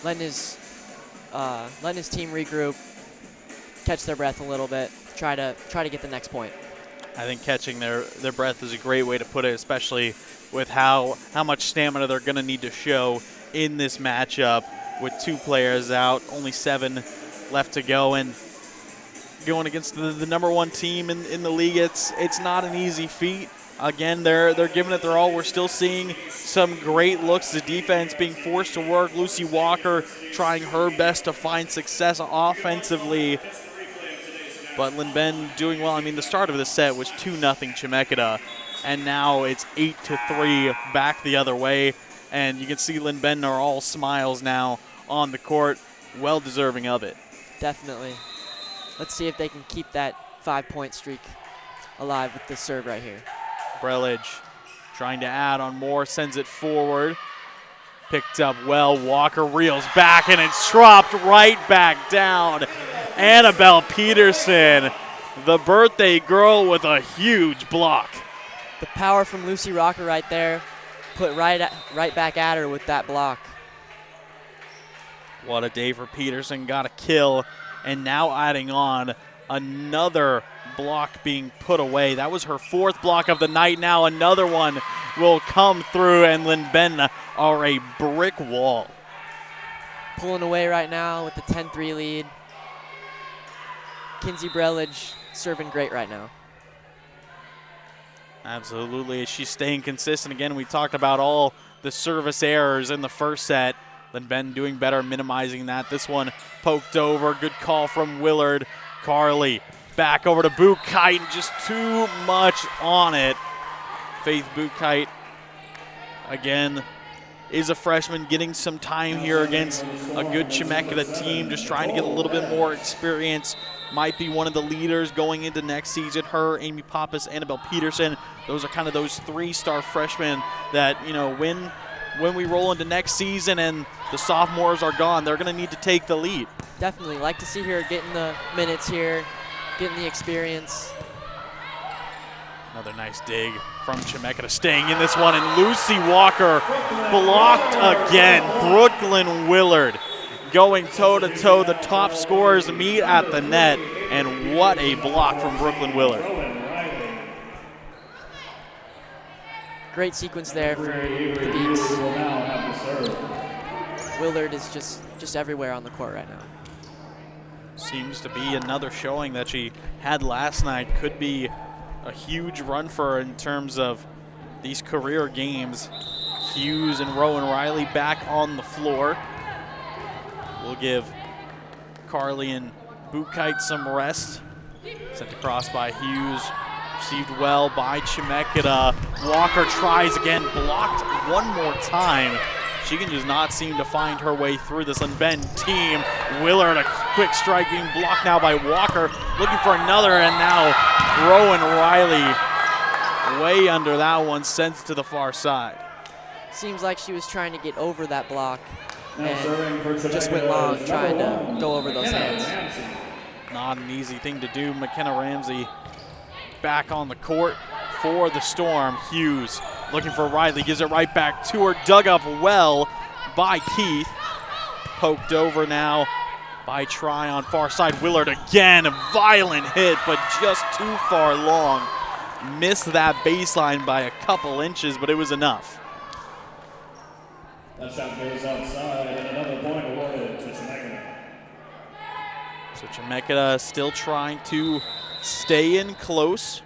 S2: Letting his team regroup, catch their breath a little bit, try to get the next point.
S1: I think catching their breath is a great way to put it, especially with how much stamina they're going to need to show in this matchup with 2 players out, only 7 left to go, and going against the #1 team in the league, it's not an easy feat. Again, they're giving it their all. We're still seeing some great looks. The defense being forced to work. Lucy Walker trying her best to find success offensively. But Lynn Ben doing well. I mean, the start of the set was 2-0 Chemeketa, and now it's 8-3 back the other way. And you can see Lynn Ben are all smiles now on the court. Well deserving of it.
S2: Definitely. Let's see if they can keep that 5-point streak alive with this serve right here.
S1: Brelage trying to add on more, sends it forward. Picked up well, Walker reels back, and it's dropped right back down. Annabelle Peterson, the birthday girl, with a huge block.
S2: The power from Lucy Walker right there, put right back at her with that block.
S1: What a day for Peterson, got a kill, and now adding on another block being put away. That was her 4th block of the night. Now another one will come through, and Lynn Ben are a brick wall.
S2: Pulling away right now with the 10-3 lead. Kinsey Brelage serving great right now.
S1: Absolutely. She's staying consistent. Again, we talked about all the service errors in the first set. Lynn Ben doing better, minimizing that. This one poked over. Good call from Willard. Carly back over to Bukite, just too much on it. Faith Bukite, again, is a freshman getting some time here against a good Chemeketa team, just trying to get a little bit more experience. Might be one of the leaders going into next season. Her, Amy Pappas, Annabelle Peterson, those are kind of those 3-star freshmen that, you know, when we roll into next season and the sophomores are gone, they're going to need to take the lead.
S2: Definitely like to see her getting the minutes here, getting the experience.
S1: Another nice dig from Chemeketa, staying in this one, and Lucy Walker blocked again. Brooklyn Willard going toe-to-toe. The top scorers meet at the net, and what a block from Brooklyn Willard.
S2: Great sequence there for the Beaks. Willard is just everywhere on the court right now.
S1: Seems to be another showing that she had last night. Could be a huge run for her in terms of these career games. Hughes and Rowan Riley back on the floor. We'll give Carly and Buchheit some rest. Sent across by Hughes. Received well by Chemeketa. Walker tries again, blocked one more time. She can just not seem to find her way through this Linn-Ben team. Willard, a quick strike being blocked now by Walker. Looking for another, and now Rowan Riley way under that one, sent to the far side.
S2: Seems like she was trying to get over that block and just went long trying to go over those hands.
S1: Not an easy thing to do. McKenna Ramsey back on the court for the Storm. Hughes looking for Riley, gives it right back to her. Dug up well by Keith. Poked over now by Try on far side. Willard again, a violent hit, but just too far long. Missed that baseline by a couple inches, but it was enough.
S3: That shot goes outside, and another point awarded to Chemeketa.
S1: So Chemeketa still trying to stay in close.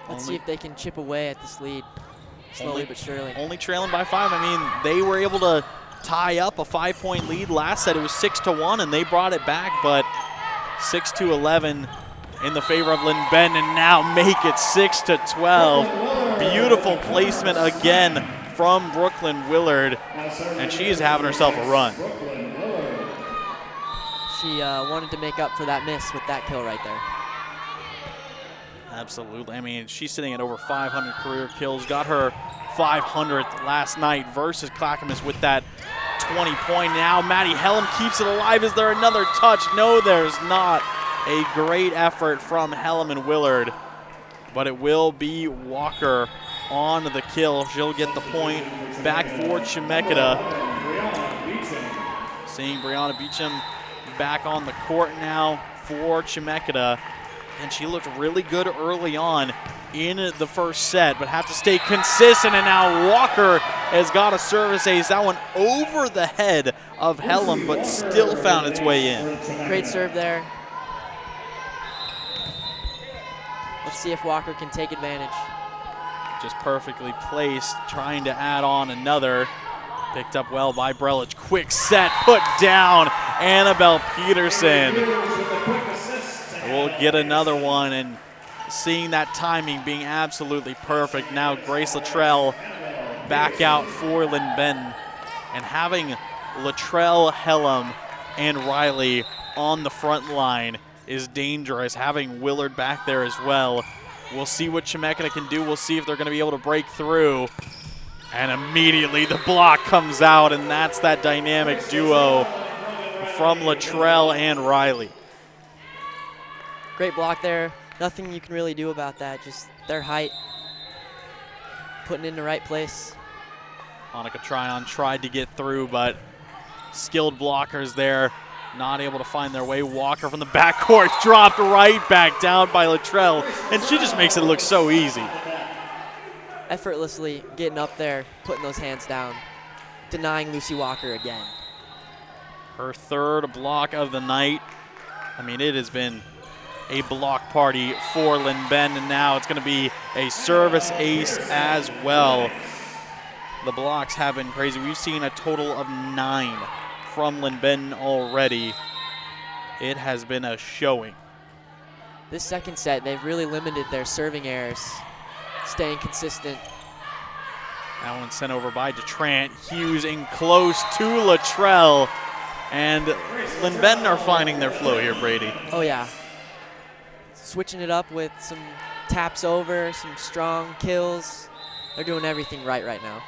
S2: Let's see if they can chip away at this lead, slowly but surely.
S1: Only trailing by 5. I mean, they were able to tie up a 5-point lead. Last set it was 6-1, and they brought it back, but 6-11 in the favor of Linn-Ben, and now make it 6-12. Beautiful placement again from Brooklyn Willard, and she is having herself a run.
S2: She wanted to make up for that miss with that kill right there.
S1: Absolutely. I mean, she's sitting at over 500 career kills. Got her 500th last night versus Clackamas with that 20-point. Now Maddie Hellum keeps it alive. Is there another touch? No, there's not. A great effort from Hellum and Willard, but it will be Walker on the kill. She'll get the point back for Chemeketa. Seeing Brianna Beecham back on the court now for Chemeketa. And she looked really good early on in the first set, but have to stay consistent. And now Walker has got a service ace. That one over the head of Hellum, but still found its way in.
S2: Great serve there. Let's see if Walker can take advantage.
S1: Just perfectly placed, trying to add on another. Picked up well by Brelich. Quick set, put down. Annabelle Peterson will get another one, and seeing that timing being absolutely perfect. Now Grace Luttrell back out for Linn-Ben, and having Luttrell, Hellum, and Riley on the front line is dangerous. Having Willard back there as well. We'll see what Chemeketa can do. We'll see if they're going to be able to break through. And immediately the block comes out, and that's that dynamic duo from Luttrell and Riley.
S2: Great block there. Nothing you can really do about that. Just their height, putting it in the right place.
S1: Monica Tryon tried to get through, but skilled blockers there, not able to find their way. Walker from the backcourt dropped right back down by Luttrell, and she just makes it look so easy.
S2: Effortlessly getting up there, putting those hands down, denying Lucy Walker again.
S1: Her third block of the night. I mean, it has been a block party for Linn-Ben, and now it's going to be a service ace as well. The blocks have been crazy. We've seen a total of 9 from Linn-Ben already. It has been a showing.
S2: This second set, they've really limited their serving errors, staying consistent.
S1: That one sent over by DeTrant. Hughes in close to Luttrell, and Linn-Ben are finding their flow here, Brady.
S2: Oh yeah. Switching it up with some taps over, some strong kills. They're doing everything right now.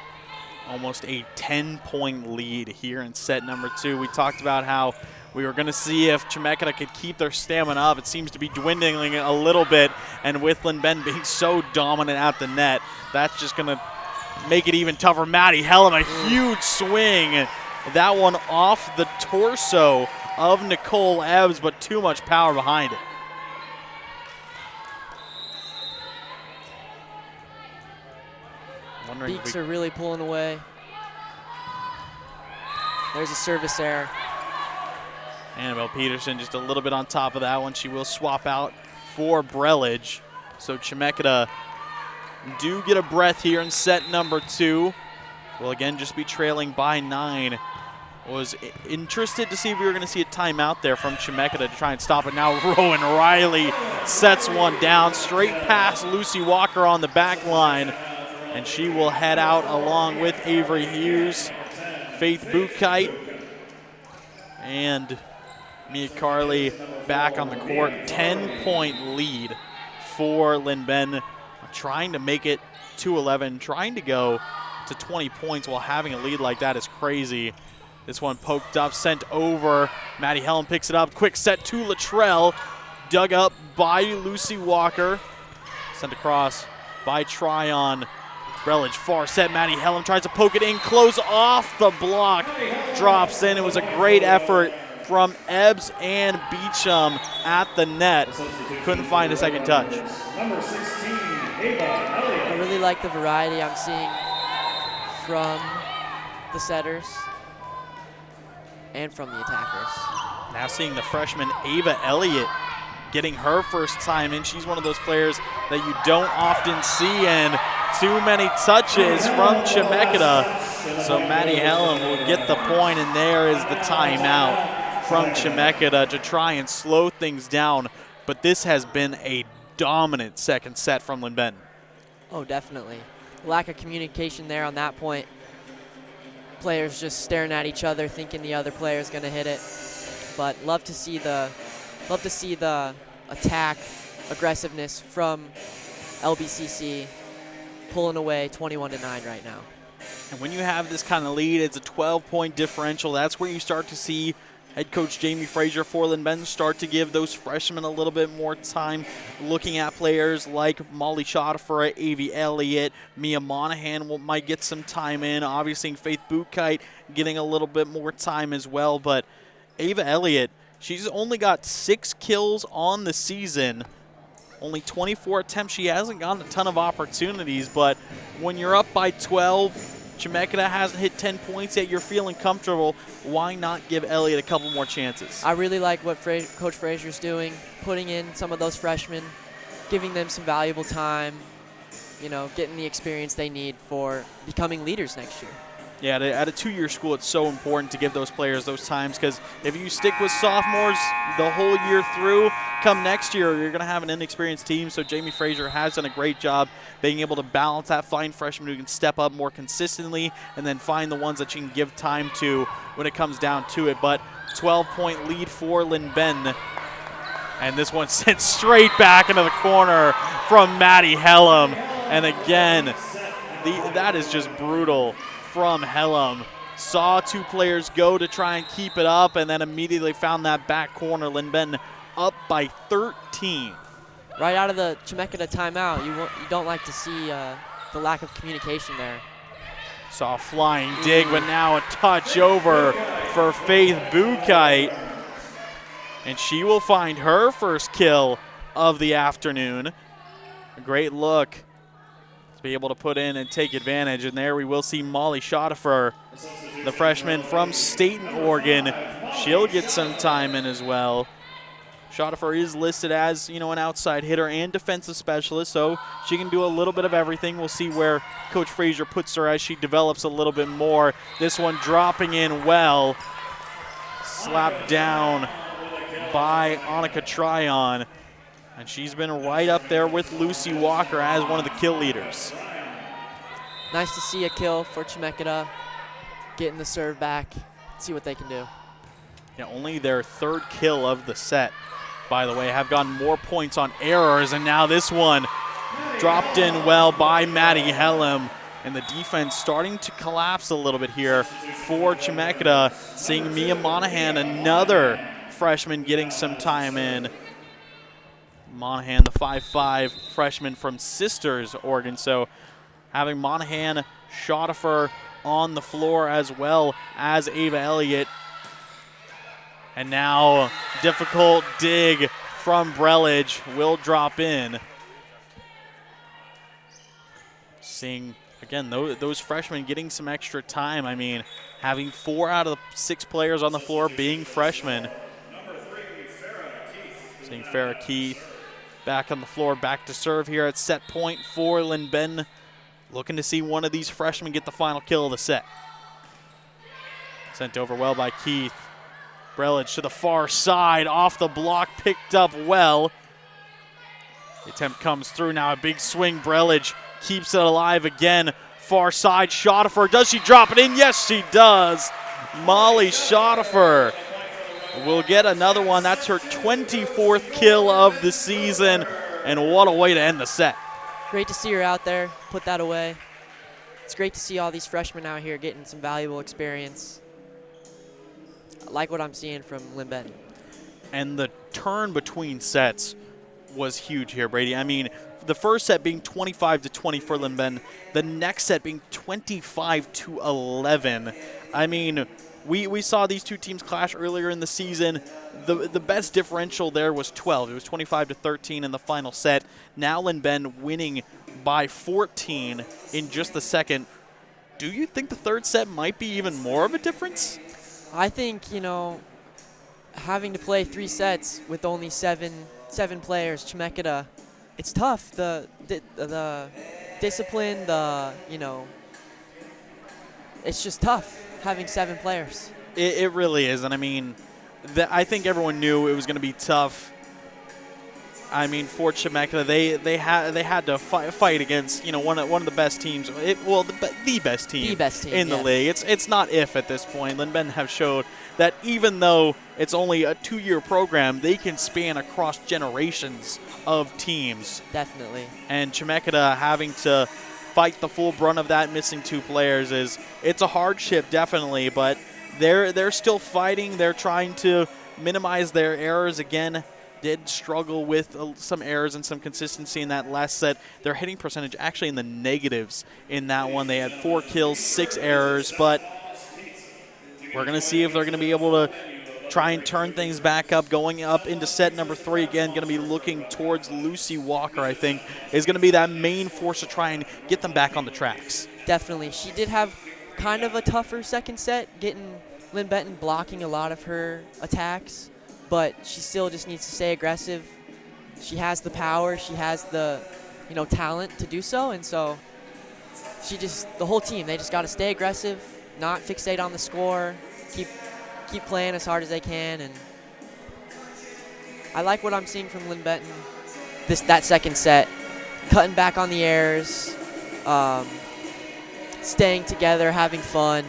S1: Almost a 10-point lead here in set number 2. We talked about how we were going to see if Chemeketa could keep their stamina up. It seems to be dwindling a little bit, and with Linn-Ben being so dominant at the net, that's just going to make it even tougher. Maddie Hellum, a huge swing. That one off the torso of Nicole Ebbs, but too much power behind it.
S2: Beaks are really pulling away. There's a service error.
S1: Annabelle Peterson just a little bit on top of that one. She will swap out for Brelage. So Chemeketa do get a breath here in set number 2. Will again just be trailing by 9. Was interested to see if we were going to see a timeout there from Chemeketa to try and stop it. Now Rowan Riley sets one down straight past Lucy Walker on the back line, and she will head out along with Avery Hughes, Faith Bukite, and Mia Carley back on the court. 10-point lead for Lynn Ben, trying to make it to 11, trying to go to 20 points while having a lead like that is crazy. This one poked up, sent over. Maddie Helen picks it up. Quick set to Latrell. Dug up by Lucy Walker. Sent across by Tryon. Brelage far set. Maddie Helen tries to poke it in. Close off the block. Drops in. It was a great effort from Ebbs and Beecham at the net. Couldn't find a second touch.
S3: Number 16, Ava Elliott.
S2: I really like the variety I'm seeing from the setters and from the attackers.
S1: Now seeing the freshman Ava Elliott getting her first time in. She's one of those players that you don't often see, and too many touches from Chemeketa. So Maddie Helen will get the point, and there is the timeout from Chemeketa to try and slow things down. But this has been a dominant second set from Lynn Ben.
S2: Oh, definitely. Lack of communication there on that point. Players just staring at each other, thinking the other player is going to hit it. But love to see the attack, aggressiveness from LBCC pulling away 21-9 right now.
S1: And when you have this kind of lead, it's a 12-point differential. That's where you start to see head coach Jamie Frazier for Lynn Ben start to give those freshmen a little bit more time, looking at players like Molly Schottefer, Avi Elliott, Mia Monahan might get some time in. Obviously, Faith Bukite getting a little bit more time as well. But Ava Elliott, she's only got 6 kills on the season, only 24 attempts. She hasn't gotten a ton of opportunities, but when you're up by 12, Chemeketa hasn't hit 10 points yet, you're feeling comfortable. Why not give Elliott a couple more chances?
S2: I really like what Coach Frazier's doing, putting in some of those freshmen, giving them some valuable time, you know, getting the experience they need for becoming leaders next year.
S1: Yeah, at a 2-year school, it's so important to give those players those times, because if you stick with sophomores the whole year through, come next year, you're going to have an inexperienced team. So Jamie Frazier has done a great job being able to balance that, find freshmen who can step up more consistently, and then find the ones that you can give time to when it comes down to it. But 12-point lead for Lynn Ben. And this one sent straight back into the corner from Maddie Hellam. And again, that is just brutal from Hellam. Saw 2 players go to try and keep it up, and then immediately found that back corner. Lynn Ben up by 13.
S2: Right out of the Chemeketa timeout, you don't like to see the lack of communication there.
S1: Saw a flying dig, but now a touch over for Faith Bukite. And she will find her first kill of the afternoon. A great look to be able to put in and take advantage. And there we will see Molly Schottefer, the freshman from Staten, Oregon. She'll get some time in as well. Schottefer is listed as, you know, an outside hitter and defensive specialist, so she can do a little bit of everything. We'll see where Coach Frazier puts her as she develops a little bit more. This one dropping in well. Slapped down by Annika Tryon. And she's been right up there with Lucy Walker as one of the kill leaders.
S2: Nice to see a kill for Chemeketa, getting the serve back, see what they can do.
S1: Yeah, only their 3rd kill of the set, by the way, have gotten more points on errors, and now this one dropped in well by Maddie Hellam. And the defense starting to collapse a little bit here for Chemeketa, seeing Mia Monahan, another freshman, getting some time in. Monahan, the 5'5" freshman from Sisters, Oregon. So having Monahan, Schottefer on the floor as well as Ava Elliott. And now difficult dig from Brelage will drop in. Seeing, again, those freshmen getting some extra time. I mean, having 4 out of the 6 players on the floor being freshmen. Seeing Farrah Keith back on the floor, back to serve here at set point for Lynn. Looking to see one of these freshmen get the final kill of the set. Sent over well by Keith. Brelich to the far side, off the block, picked up well. The attempt comes through now, a big swing. Brelich keeps it alive again. Far side, Schotteffer. Does she drop it in? Yes, she does. Molly Schotteffer will get another one. That's her 24th kill of the season, and what a way to end the set.
S2: Great to see her out there, put that away. It's great to see all these freshmen out here getting some valuable experience. I like what I'm seeing from Lynn.
S1: And the turn between sets was huge here, Brady. I mean, the first set being 25-20 for Lynn, the next set being 25-11. I mean, we saw these two teams clash earlier in the season. The best differential there was 12. It was 25-13 in the final set. Now Lynn winning by 14 in just the second. Do you think the third set might be even more of a difference?
S2: I think, you know, having to play 3 sets with only seven players, Chemeketa, it's tough. The discipline, it's just tough having 7 players.
S1: It really is, and I mean, I think everyone knew it was going to be tough. I mean, for Chemeketa, they had to fight against one of the best teams. The best team in the league. It's not if at this point. Lynn have showed that even though it's only a 2-year program, they can span across generations of teams.
S2: Definitely.
S1: And Chemeketa having to fight the full brunt of that, missing 2 players, it's a hardship, definitely, but they're still fighting. They're trying to minimize their errors. Again, did struggle with some errors and some consistency in that last set. Their hitting percentage actually in the negatives in that one. They had 4 kills, 6 errors, but we're going to see if they're going to be able to try and turn things back up. Going up into set number 3 again, going to be looking towards Lucy Walker, I think, is going to be that main force to try and get them back on the tracks.
S2: Definitely. She did have kind of a tougher second set, getting Lynn Benton blocking a lot of her attacks, but she still just needs to stay aggressive. She has the power, she has the talent to do so, and so the whole team, they just got to stay aggressive, not fixate on the score, keep playing as hard as they can, and I like what I'm seeing from Lynn Benton that second set, cutting back on the errors, staying together, having fun.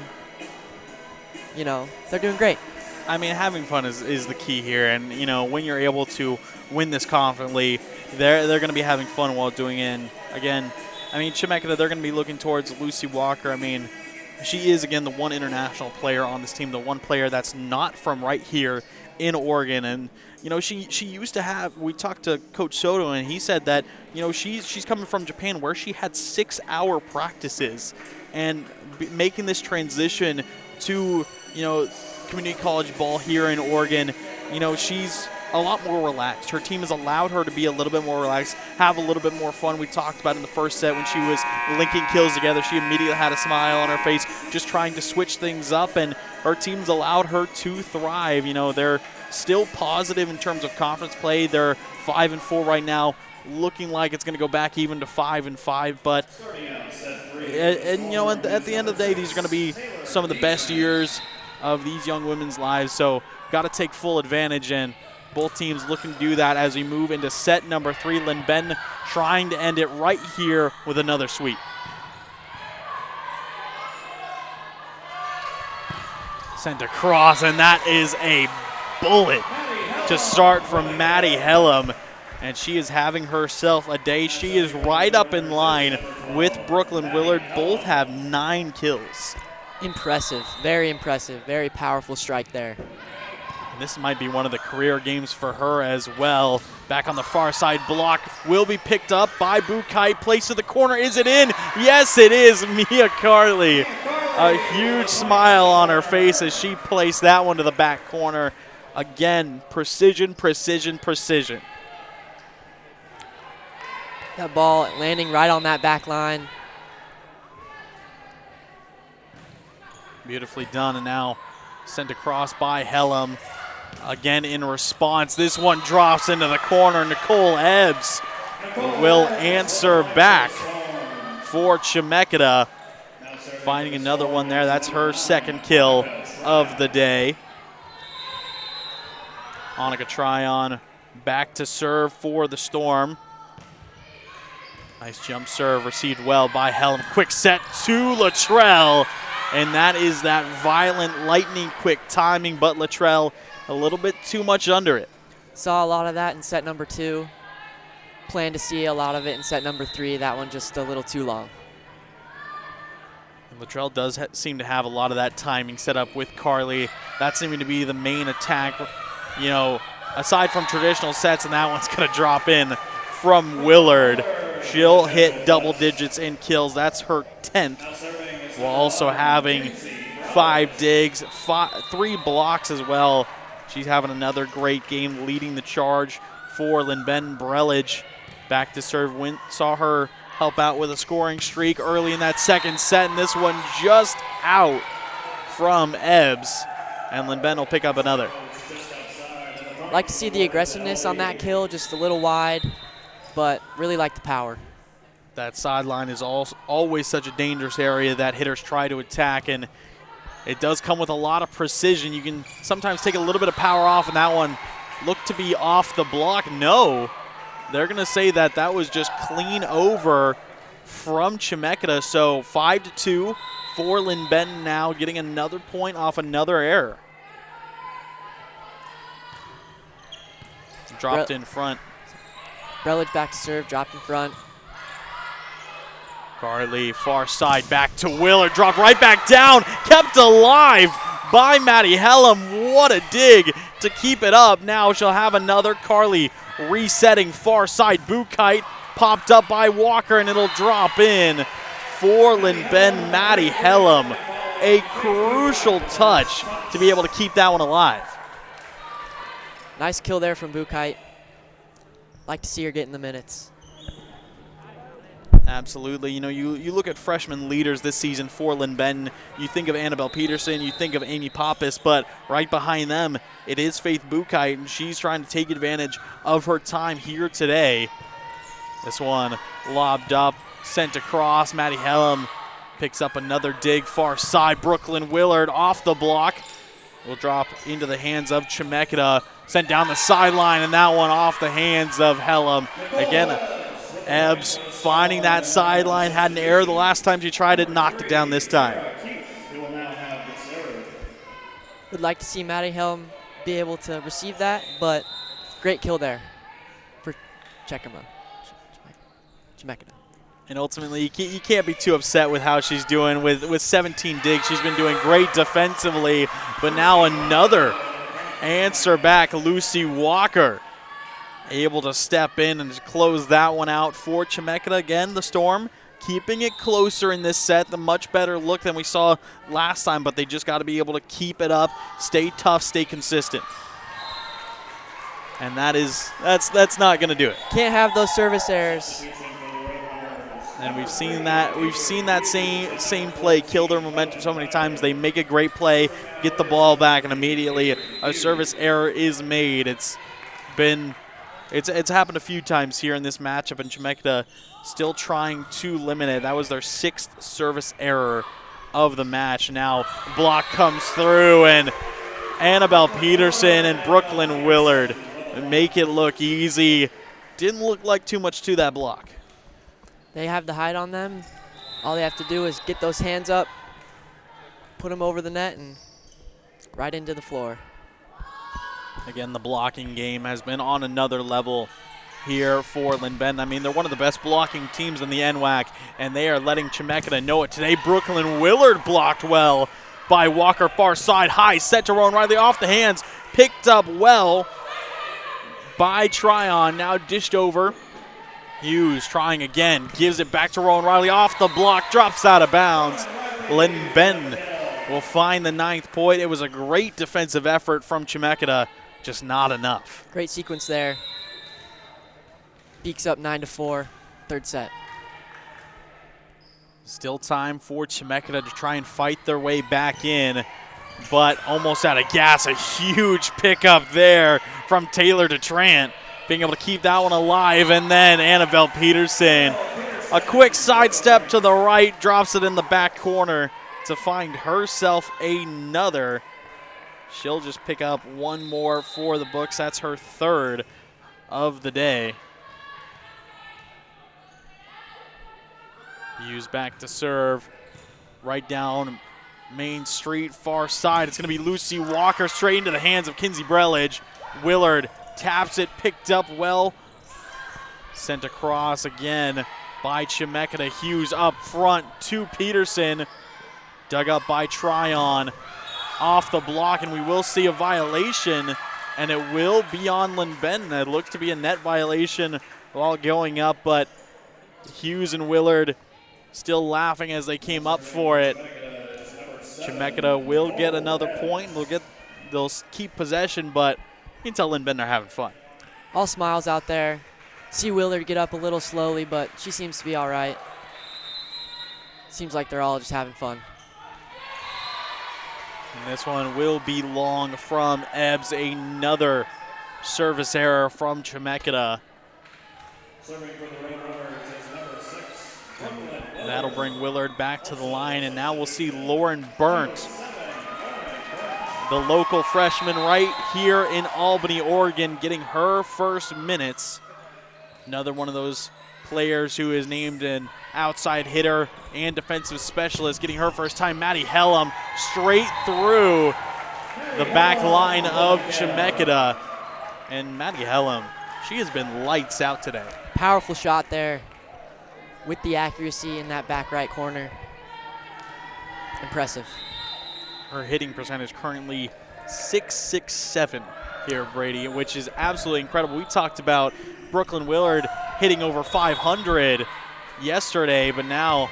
S2: They're doing great.
S1: I mean, having fun is the key here, and when you're able to win this confidently, they're going to be having fun while doing it. And again, I mean, Chemeketa, they're going to be looking towards Lucy Walker. I mean, she is, again, the one international player on this team, the one player that's not from right here in Oregon. And, she used to have, we talked to Coach Soto, and he said that, she's coming from Japan where she had 6-hour practices. And making this transition to, community college ball here in Oregon, she's a lot more relaxed. Her team has allowed her to be a little bit more relaxed, have a little bit more fun. We talked about in the first set when she was linking kills together. She immediately had a smile on her face, just trying to switch things up, and her team's allowed her to thrive. They're still positive in terms of conference play. They're 5-4 right now, looking like it's going to go back even to 5-5, but at the end of the day, these are going to be some of the best years of these young women's lives, so got to take full advantage, and both teams looking to do that as we move into set number 3. Lynn Benton trying to end it right here with another sweep. Sent across, and that is a bullet to start from Maddie Hellam, and she is having herself a day. She is right up in line with Brooklyn Willard. Both have 9 kills.
S2: Impressive, very powerful strike there.
S1: And this might be one of the career games for her as well. Back on the far side, block will be picked up by Bukai. Place to the corner, is it in? Yes, it is. Mia Carley, a huge smile on her face as she placed that one to the back corner. Again, precision.
S2: That ball landing right on that back line.
S1: Beautifully done, and now sent across by Hellam. Again in response, this one drops into the corner. Nicole Ebbs will answer back for Chemeketa. Finding another one there. That's her second kill of the day. Annika Tryon back to serve for the Storm. Nice jump serve, received well by Helm. Quick set to Luttrell, and that is that violent, lightning quick timing, but Luttrell a little bit too much under it.
S2: Saw a lot of that in set number 2. Plan to see a lot of it in set number 3. That one just a little too long.
S1: And Luttrell does seem to have a lot of that timing set up with Carly. That's seeming to be the main attack, you know, aside from traditional sets, and that one's going to drop in from Willard. She'll hit double digits in kills. That's her 10th. While also having 5 digs, 3 blocks as well. She's having another great game, leading the charge for Lynben Brelage. Back to serve. Saw her help out with a scoring streak early in that second set, and this one just out from Ebbs. And Lynben will pick up another.
S2: Like to see the aggressiveness on that kill, just a little wide, but really like the power.
S1: That sideline is always such a dangerous area that hitters try to attack, and it does come with a lot of precision. You can sometimes take a little bit of power off, and that one looked to be off the block. No, they're going to say that that was just clean over from Chemeketa. So 5-2 for Lynben now, getting another point off another error. Dropped in front.
S2: Brelage back to serve, dropped in front.
S1: Carly, far side, back to Willard, dropped right back down, kept alive by Maddie Hellam. What a dig to keep it up. Now she'll have another. Carly resetting far side. Bukite popped up by Walker, and it'll drop in for Lynben. Maddie Hellam, a crucial touch to be able to keep that one alive.
S2: Nice kill there from Bukite. Like to see her get in the minutes.
S1: Absolutely. You know, you look at freshman leaders this season for Lynben, you think of Annabelle Peterson, you think of Amy Pappas, but right behind them, it is Faith Bukite, and she's trying to take advantage of her time here today. This one lobbed up, sent across. Maddie Hellam picks up another dig far side. Brooklyn Willard off the block. Will drop into the hands of Chemeketa. Sent down the sideline, and that one off the hands of Hellam. Again, Ebbs finding that sideline. Had an error the last time she tried it, knocked it down this time.
S2: Would like to see Maddie Helm be able to receive that, but great kill there for Chemeketa.
S1: And ultimately, you can't be too upset with how she's doing with 17 digs. She's been doing great defensively, but now another answer back. Lucy Walker able to step in and just close that one out for Chemeketa. Again, the Storm keeping it closer in this set. The much better look than we saw last time, but they just got to be able to keep it up, stay tough, stay consistent. And that's not going to do it.
S2: Can't have those service errors.
S1: And we've seen that same play kill their momentum so many times. They make a great play, get the ball back, and immediately a service error is made. It's happened a few times here in this matchup, and Chemeketa still trying to limit it. That was their 6th service error of the match. Now block comes through, and Annabelle Peterson and Brooklyn Willard make it look easy. Didn't look like too much to that block.
S2: They have the height on them. All they have to do is get those hands up, put them over the net, and right into the floor.
S1: Again, the blocking game has been on another level here for Lynben. I mean, they're one of the best blocking teams in the NWAC, and they are letting Chemeketa know it today. Brooklyn Willard blocked well by Walker, far side, high set to Rowan Riley, off the hands, picked up well by Tryon, now dished over. Hughes trying again, gives it back to Rowan Riley, off the block, drops out of bounds. Lynben will find the 9th point. It was a great defensive effort from Chemeketa, just not enough.
S2: Great sequence there. Beaks up 9-4, 3rd set.
S1: Still time for Chemeketa to try and fight their way back in. but almost out of gas. A huge pickup there from Taylor DeTrant, being able to keep that one alive. And then Annabelle Peterson, a quick sidestep to the right, drops it in the back corner to find herself another. She'll just pick up one more for the books. That's her third of the day. Hughes back to serve, right down Main Street, far side. It's going to be Lucy Walker straight into the hands of Kinsey Brelich. Willard taps it, picked up well. Sent across again by Chemeketa. Hughes up front to Peterson. Dug up by Tryon. Off the block, and we will see a violation, and it will be on Lynn Benton. It looks to be a net violation while going up, but Hughes and Willard still laughing as they came up for it. Chemeketa will get another point. They'll keep possession, but you can tell Lynn Benton are having fun.
S2: All smiles out there. See Willard get up a little slowly, but she seems to be all right. Seems like they're all just having fun.
S1: And this one will be long from Ebbs. Another service error from Chemeketa. That'll bring Willard back to the line, and now we'll see Lauren Burnt, the local freshman right here in Albany, Oregon, getting her first minutes. Another one of those players who is named an outside hitter and defensive specialist, getting her first time. Maddie Hellam straight through the back line of Chemeketa. And Maddie Hellam, she has been lights out today.
S2: Powerful shot there with the accuracy in that back right corner. Impressive.
S1: Her hitting percentage currently .667 here, Brady, which is absolutely incredible. We talked about Brooklyn Willard hitting over 500 yesterday, but now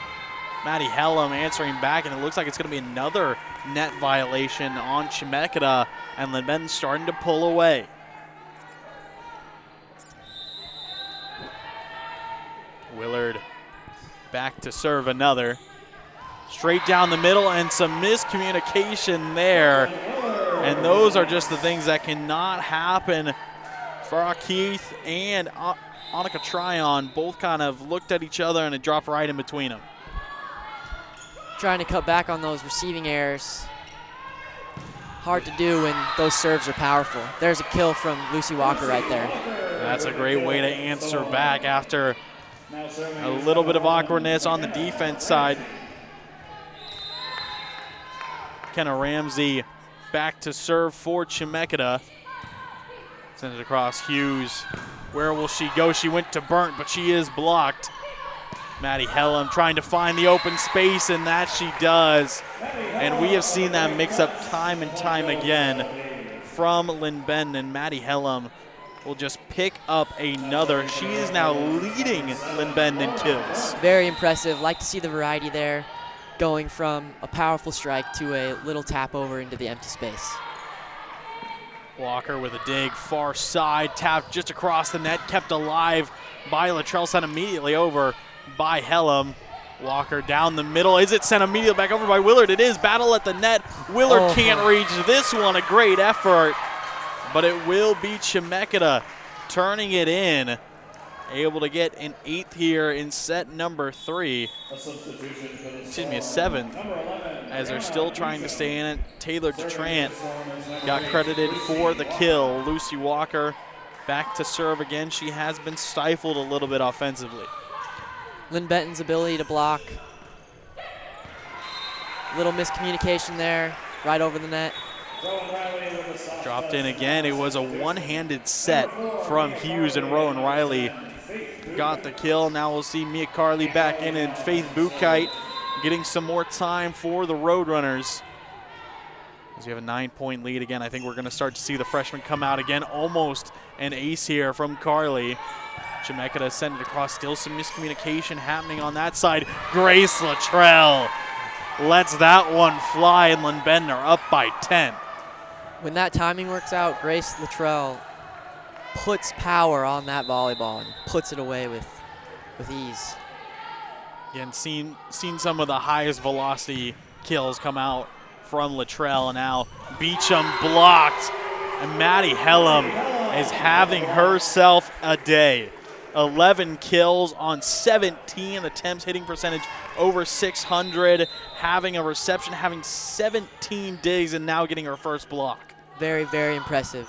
S1: Maddie Hellam answering back, and it looks like it's going to be another net violation on Chemeketa, and Lynn Benton starting to pull away. Willard back to serve another. Straight down the middle, and some miscommunication there. And those are just the things that cannot happen. For Keith and Annika Tryon both kind of looked at each other, and it dropped right in between them.
S2: Trying to cut back on those receiving errors. Hard to do when those serves are powerful. There's a kill from Lucy Walker right there.
S1: That's a great way to answer back after a little bit of awkwardness on the defense side. Kenna Ramsey back to serve for Chemeketa. Sends it across Hughes. Where will she go? She went to Burnt, but she is blocked. Maddie Hellam trying to find the open space, and that she does. And we have seen that mix up time and time again from Lynn Benton, and Maddie Hellam will just pick up another. She is now leading Lynn Benton in kills.
S2: Very impressive. Like to see the variety there, going from a powerful strike to a little tap over into the empty space.
S1: Walker with a dig, far side, tapped just across the net, kept alive by Latrell, sent immediately over by Hellam. Walker down the middle. Is it sent immediately back over by Willard? It is. Battle at the net. Willard can't reach this one. A great effort, but it will be Chemeketa turning it in. Able to get an 8th here in set number 3. Excuse me, a 7th, as they're still trying to stay in it. Taylor DeTrant got credited for the kill. Lucy Walker back to serve again. She has been stifled a little bit offensively.
S2: Lynn Benton's ability to block. Little miscommunication there, right over the net.
S1: Dropped in again. It was a one-handed set from Hughes, and Rowan Riley got the kill. Now we'll see Mia Carley back in, and Faith Bukite getting some more time for the Roadrunners. As we have a 9-point lead again, I think we're going to start to see the freshmen come out again. Almost an ace here from Carley. Chemeketa sent it across. Still some miscommunication happening on that side. Grace Latrell lets that one fly, and Lynn Benton are up by 10.
S2: When that timing works out, Grace Latrell puts power on that volleyball and puts it away with ease.
S1: Again, seen some of the highest velocity kills come out from Luttrell. Now Beecham blocked, and Maddie Hellam is having herself a day. 11 kills on 17 attempts, hitting percentage over 600, having a reception, having 17 digs, and now getting her first block.
S2: Very, very impressive.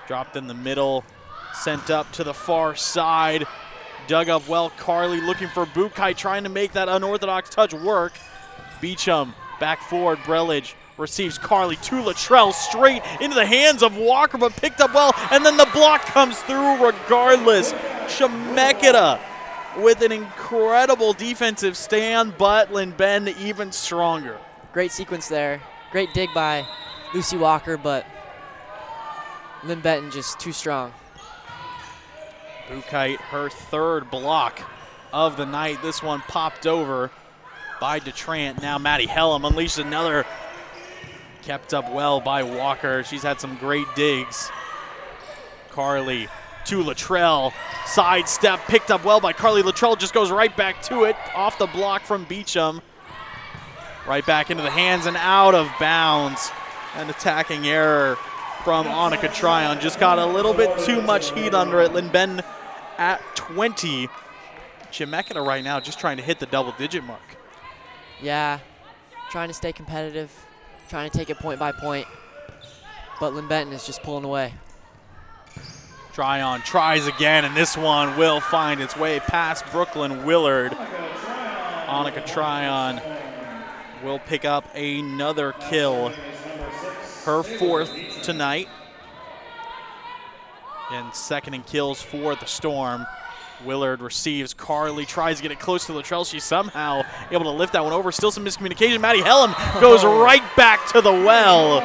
S1: Dropped in the middle, sent up to the far side, dug up well. Carly looking for Bukai, trying to make that unorthodox touch work. Beecham back forward, Brelage receives Carly to Luttrell, straight into the hands of Walker, but picked up well, and then the block comes through regardless. Chemeketa with an incredible defensive stand, but Lynn Bend even stronger.
S2: Great sequence there. Great dig by Lucy Walker, but Lynn Benton just too strong.
S1: Bukai, her third block of the night. This one popped over by DeTrant. Now Maddie Hellam unleashed another. Kept up well by Walker. She's had some great digs. Carly to Luttrell. Sidestep picked up well by Carly. Luttrell just goes right back to it. Off the block from Beecham. Right back into the hands and out of bounds. An attacking error from Annika Tryon. Just got a little bit too much heat under it. Lynn Bend at 20. Chemeketa right now just trying to hit the double-digit mark.
S2: Yeah, trying to stay competitive, trying to take it point by point, but Lynn Benton is just pulling away.
S1: Tryon tries again, and this one will find its way past Brooklyn Willard. Annika Tryon will pick up another kill, her fourth tonight. And second in kills for the Storm. Willard receives. Carly tries to get it close to Luttrell. She's somehow able to lift that one over. Still some miscommunication. Maddie Hellam goes right back to the well.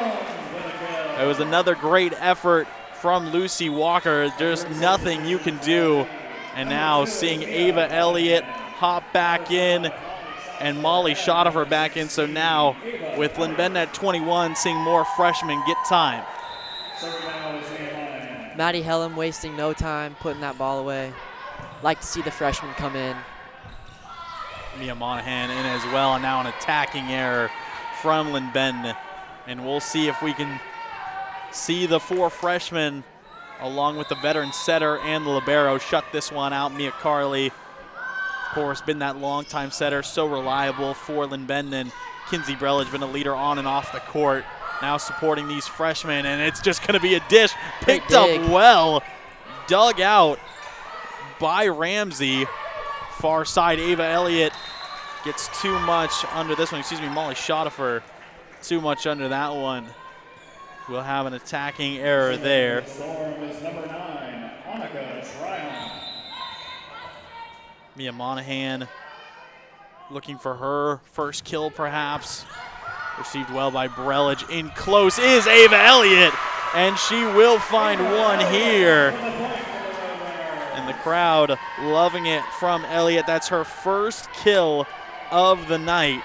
S1: It was another great effort from Lucy Walker. There's nothing you can do. And now seeing Ava Elliott hop back in and Molly Schottefer back in. So now with Lynn Bend at 21, seeing more freshmen get time.
S2: Maddie Hellam wasting no time putting that ball away. Like to see the freshman come in.
S1: Mia Monahan in as well, and now an attacking error from Lynn Bend. And we'll see if we can see the four freshmen along with the veteran setter and the libero shut this one out. Mia Carly, of course, been that long-time setter, so reliable for Lynn Bend, and Kinsey Brelage been a leader on and off the court. Now supporting these freshmen, and it's just going to be a dish. Picked up well, dug out by Ramsey. Far side, Ava Elliott gets too much under this one. Excuse me, Molly Schottefer too much under that one. We'll have an attacking error there. Mia Monahan looking for her first kill perhaps. Received well by Brelage. In close is Ava Elliott, and she will find one here. And the crowd loving it from Elliott. That's her first kill of the night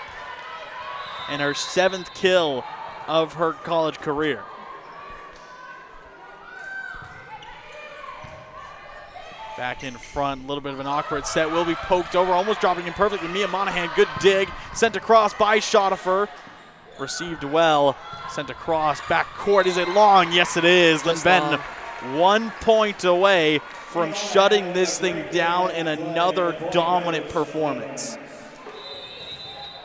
S1: and her 7th kill of her college career. Back in front, a little bit of an awkward set. Will be poked over, almost dropping in perfectly. Mia Monahan, good dig. Sent across by Schottefer. Received well, sent across. Back court, is it long? Yes, it is. Lynn Bend 1 point away from shutting this thing down in another dominant performance.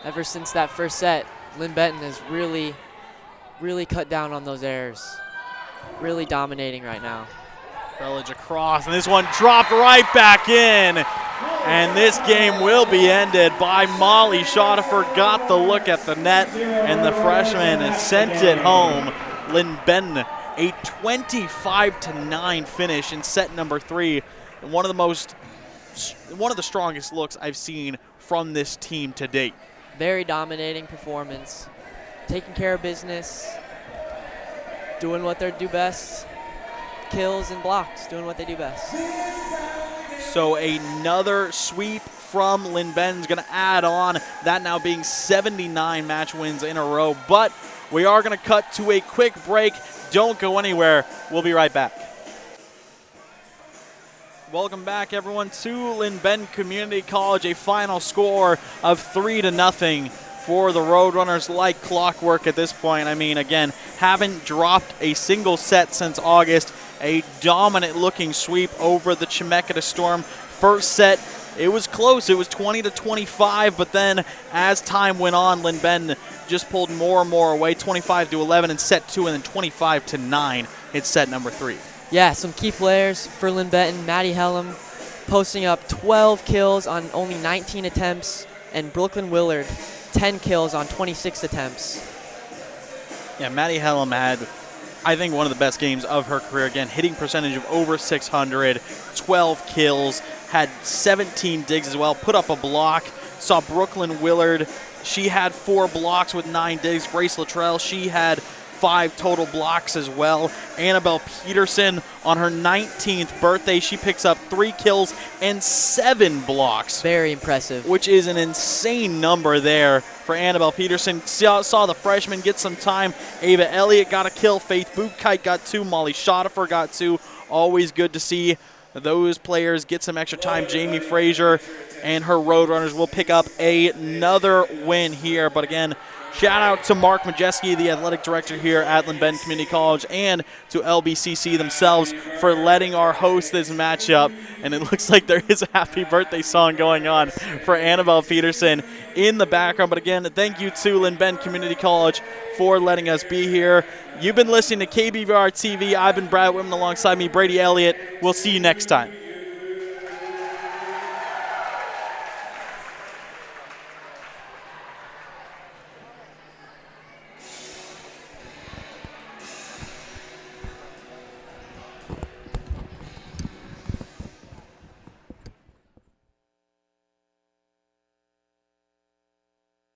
S2: Ever since that first set, Lynn Benton has really cut down on those errors. Really dominating right now.
S1: Brelage across, and this one dropped right back in. And this game will be ended by Molly Schottefer. Got the look at the net, and the freshman sent it home. Lynn Benton, a 25-9 finish in set number 3. And one of the strongest looks I've seen from this team to date.
S2: Very dominating performance, taking care of business, doing what they do best, kills and blocks, doing what they do best.
S1: So another sweep from Lynn Bend's going to add on, that now being 79 match wins in a row. But we are going to cut to a quick break. Don't go anywhere. We'll be right back. Welcome back, everyone, to Lynn Bend Community College. A final score of 3-0 for the Roadrunners like clockwork at this point. I mean, again, haven't dropped a single set since August. A dominant-looking sweep over the Chemeketa Storm. First set, it was close. It was 20-25, but then as time went on, Lynn Ben just pulled more and more away, 25-11 in set 2, and then 25-9 in set number 3.
S2: Yeah, some key players for Lynn Benton. Maddie Hellum posting up 12 kills on only 19 attempts, and Brooklyn Willard 10 kills on 26 attempts.
S1: Yeah, Maddie Hellum had, I think, one of the best games of her career. Again, hitting percentage of over 600, 12 kills, had 17 digs as well, put up a block. Saw Brooklyn Willard, she had 4 blocks with 9 digs. Grace Luttrell, she had 5 total blocks as well. Annabelle Peterson, on her 19th birthday, she picks up 3 kills and 7 blocks.
S2: Very impressive.
S1: Which is an insane number there for Annabelle Peterson. Saw the freshman get some time. Ava Elliott got a kill. Faith Bootkite got 2. Molly Schottifer got 2. Always good to see those players get some extra time. Jamie Frazier and her Roadrunners will pick up another win here. But again, shout out to Mark Majeski, the athletic director here at Lynn Ben Community College, and to LBCC themselves for letting our host this matchup. And it looks like there is a happy birthday song going on for Annabelle Peterson in the background. But again, thank you to Lynn Ben Community College for letting us be here. You've been listening to KBVR TV. I've been Brad Whitman, alongside me, Brady Elliott. We'll see you next time.